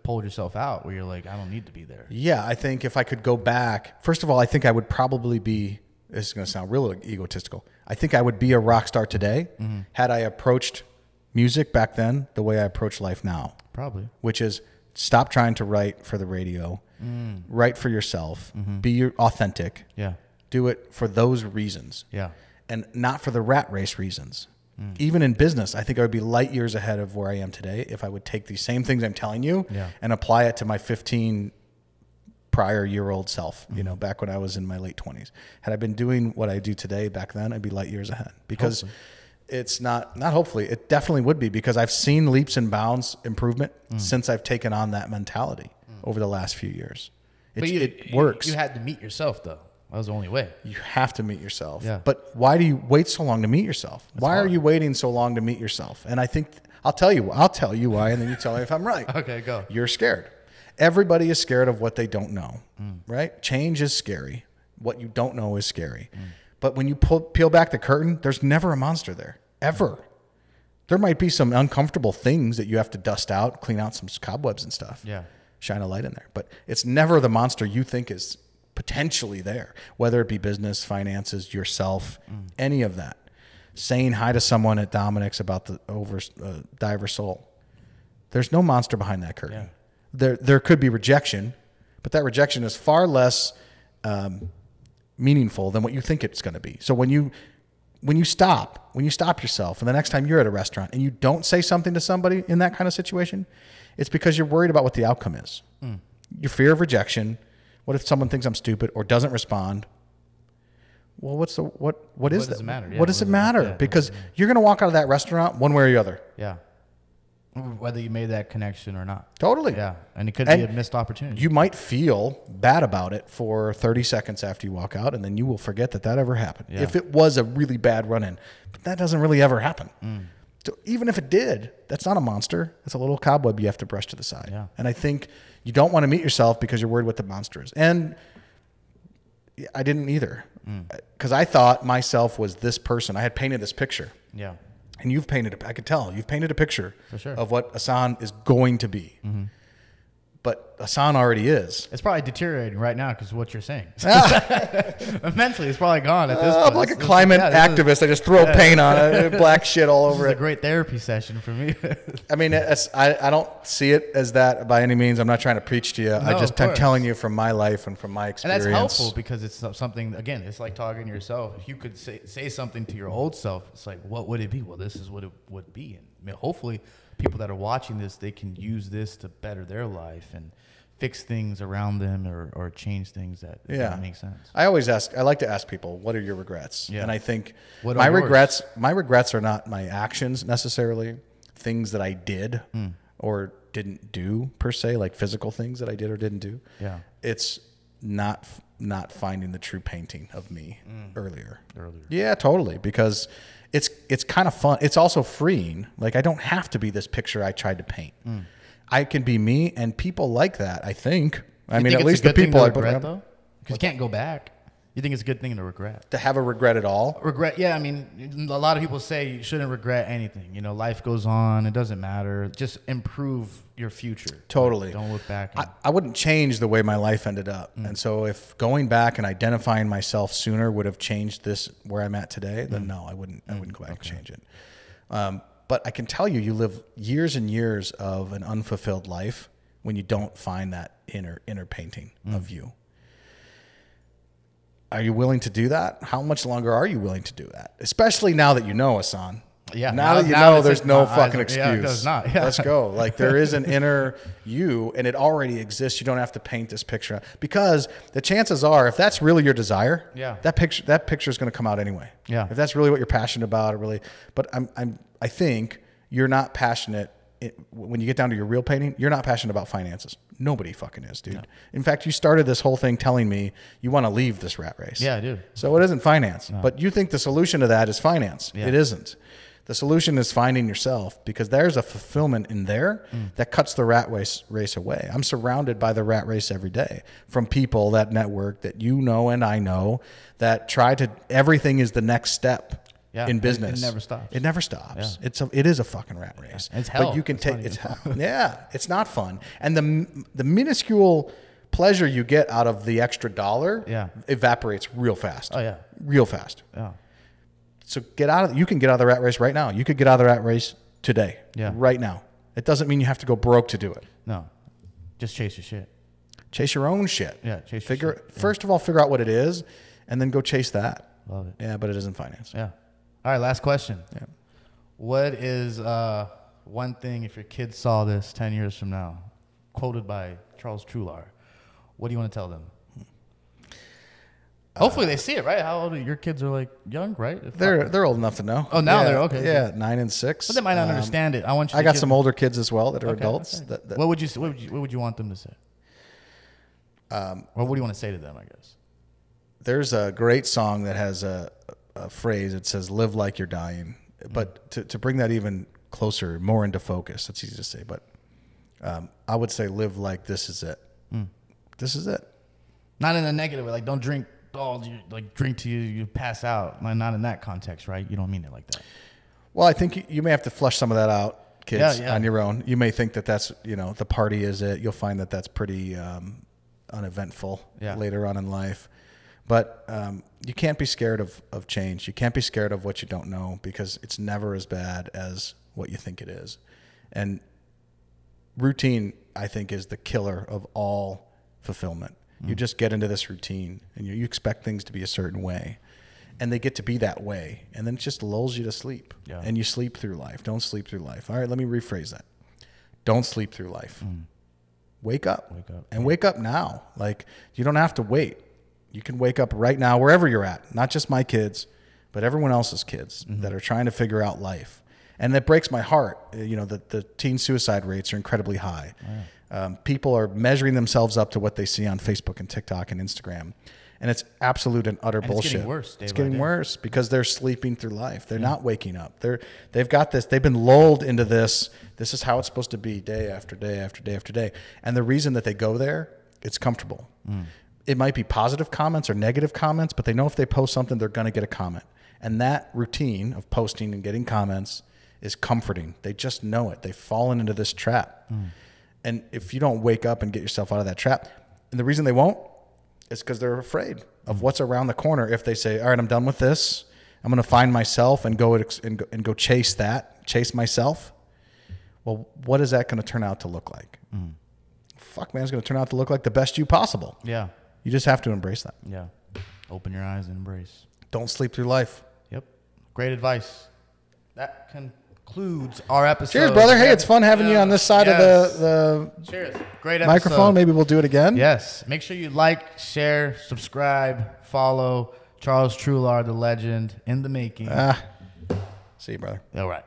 pulled yourself out where you're like, I don't need to be there. Yeah, I think if I could go back, first of all, I think I would probably be. This is going to sound real egotistical. I think I would be a rock star today had I approached music back then the way I approach life now. Probably. Which is stop trying to write for the radio, write for yourself, be authentic. Yeah. Do it for those reasons. Yeah. And not for the rat race reasons. Even in business, I think I would be light years ahead of where I am today if I would take these same things I'm telling you and apply it to my 15 prior year-old self, you know, back when I was in my late 20s. Had I been doing what I do today back then, I'd be light years ahead. Because it's not hopefully, it definitely would be, because I've seen leaps and bounds improvement since I've taken on that mentality over the last few years. It works. You had to meet yourself, though. That was the only way. You have to meet yourself. Yeah. But why do you wait so long to meet yourself? Why are you waiting so long to meet yourself? And I think I'll tell you why, and then you tell me if I'm right. Okay, go. You're scared. Everybody is scared of what they don't know, right? Change is scary. What you don't know is scary. But when you peel back the curtain, there's never a monster there, ever. There might be some uncomfortable things that you have to dust out, clean out some cobwebs and stuff. Yeah. Shine a light in there. But it's never the monster you think is potentially there, whether it be business, finances, yourself, any of that. Saying hi to someone at Dominic's about the diver soul. There's no monster behind that curtain. Yeah. There could be rejection, but that rejection is far less meaningful than what you think it's going to be. So when you stop yourself, and the next time you're at a restaurant and you don't say something to somebody in that kind of situation, it's because you're worried about what the outcome is. Your fear of rejection. What if someone thinks I'm stupid or doesn't respond? Well, what is that? Does it matter? Yeah, what does it matter? Yeah, because you're going to walk out of that restaurant one way or the other. Yeah. Whether you made that connection or not. Totally. Yeah. And it could be a missed opportunity. You might feel bad about it for 30 seconds after you walk out, and then you will forget that ever happened. Yeah. If it was a really bad run-in. But that doesn't really ever happen. So even if it did, that's not a monster. That's a little cobweb you have to brush to the side. Yeah. And I think you don't want to meet yourself because you're worried what the monster is. And I didn't either. Because I thought myself was this person. I had painted this picture. Yeah. And you've painted, I could tell, you've painted a picture for sure of what Ahsan is going to be. But Ahsan already is. It's probably deteriorating right now because of what you're saying. Mentally, it's probably gone at this point. I'm like a climate activist. I just throw paint on it, black shit all over it. It's a great therapy session for me. I mean, I don't see it as that by any means. I'm not trying to preach to you. No, I'm telling you from my life and from my experience. And that's helpful because it's something, again, it's like talking to yourself. If you could say something to your old self, it's like, what would it be? Well, this is what it would be. And I mean, hopefully people that are watching this, they can use this to better their life and fix things around them or change things that make sense. I like to ask people, what are your regrets? Yeah. And I think my regrets are not my actions necessarily, things that I did or didn't do per se, like physical things that I did or didn't do. Yeah. It's not not finding the true painting of me earlier. Yeah, totally. Because it's kind of fun. It's also freeing. Like, I don't have to be this picture I tried to paint. I can be me, and people like that, I think. I mean, at least the people I put around. Because you can't go back. You think it's a good thing to regret? To have a regret at all? Regret, yeah. I mean, a lot of people say you shouldn't regret anything. You know, life goes on. It doesn't matter. Just improve your future. Totally. Like, don't look back. I wouldn't change the way my life ended up. And so if going back and identifying myself sooner would have changed this where I'm at today, then no, I wouldn't go back and change it. But I can tell you, you live years and years of an unfulfilled life when you don't find that inner painting of you. Are you willing to do that? How much longer are you willing to do that? Especially now that you know, Ahsan. Yeah. Now that you know, there's no fucking excuse. Yeah, it does not. Yeah. Let's go. Like, there is an inner you, and it already exists. You don't have to paint this picture, because the chances are, if that's really your desire, that picture is going to come out anyway. Yeah. If that's really what you're passionate about, but I think you're not passionate. When you get down to your real painting, you're not passionate about finances. Nobody fucking is, dude. No. In fact, you started this whole thing telling me you want to leave this rat race. Yeah, I do. So it isn't finance. No. But you think the solution to that is finance. Yeah. It isn't. The solution is finding yourself, because there's a fulfillment in there that cuts the rat race away. I'm surrounded by the rat race every day from people that network that you know and I know that try to, everything is the next step. Yeah, in business, it never stops. It never stops. Yeah. It is a fucking rat race. Yeah. It's hell. But you can take it's hell. Yeah, it's not fun. And the minuscule pleasure you get out of the extra dollar evaporates real fast. Oh yeah, real fast. Yeah. So you can get out of the rat race right now. You could get out of the rat race today. Yeah. Right now. It doesn't mean you have to go broke to do it. No, just chase your shit. Chase your own shit. Yeah, chase your shit. First of all, figure out what it is, and then go chase that. Love it. Yeah, but it isn't finance. Yeah. All right, last question. Yeah. What is one thing, if your kids saw this 10 years from now, quoted by Charles Trular, what do you want to tell them? Hopefully they see it, right? How old are your kids? Are like young, right? They're old enough to know. Oh, now they're okay. Yeah, 9 and 6. But they might not understand it. I got some older kids as well that are adults. Okay. What would you want them to say? Or what do you want to say to them, I guess? There's a great song that has a phrase. It says, "Live like you're dying." But to bring that even closer, more into focus, that's easy to say. But I would say, live like this is it. This is it. Not in a negative way. Like, don't drink. Drink till you pass out. Not in that context, right? You don't mean it like that. Well, I think you may have to flush some of that out, kids, on your own. You may think that that's, the party is it. You'll find that that's pretty uneventful later on in life. But you can't be scared of change. You can't be scared of what you don't know, because it's never as bad as what you think it is. And routine, I think, is the killer of all fulfillment. You just get into this routine, and you expect things to be a certain way, and they get to be that way, and then it just lulls you to sleep, and you sleep through life. Don't sleep through life. All right, let me rephrase that. Don't sleep through life. Wake up. And wake up now. Like, you don't have to wait. You can wake up right now, wherever you're at, not just my kids, but everyone else's kids that are trying to figure out life. And that breaks my heart. The teen suicide rates are incredibly high. People are measuring themselves up to what they see on Facebook and TikTok and Instagram. And it's absolute and utter bullshit. It's getting worse. It's getting worse because they're sleeping through life. They're not waking up. They've got this. They've been lulled into this. This is how it's supposed to be day after day after day after day. And the reason that they go there, it's comfortable. It might be positive comments or negative comments, but they know if they post something, they're going to get a comment. And that routine of posting and getting comments is comforting. They just know it. They've fallen into this trap. And if you don't wake up and get yourself out of that trap, and the reason they won't is because they're afraid of what's around the corner. If they say, all right, I'm done with this, I'm going to find myself and go chase that, chase myself. Well, what is that going to turn out to look like? Fuck, man, it's going to turn out to look like the best you possible. Yeah. You just have to embrace that. Yeah. Open your eyes and embrace. Don't sleep through life. Yep. Great advice. That concludes our episode. Cheers, brother. Hey, it's fun having you on this side of the Cheers. Great episode. Microphone. Maybe we'll do it again. Yes. Make sure you like, share, subscribe, follow Charles Trular, the legend in the making. See you, brother. All right.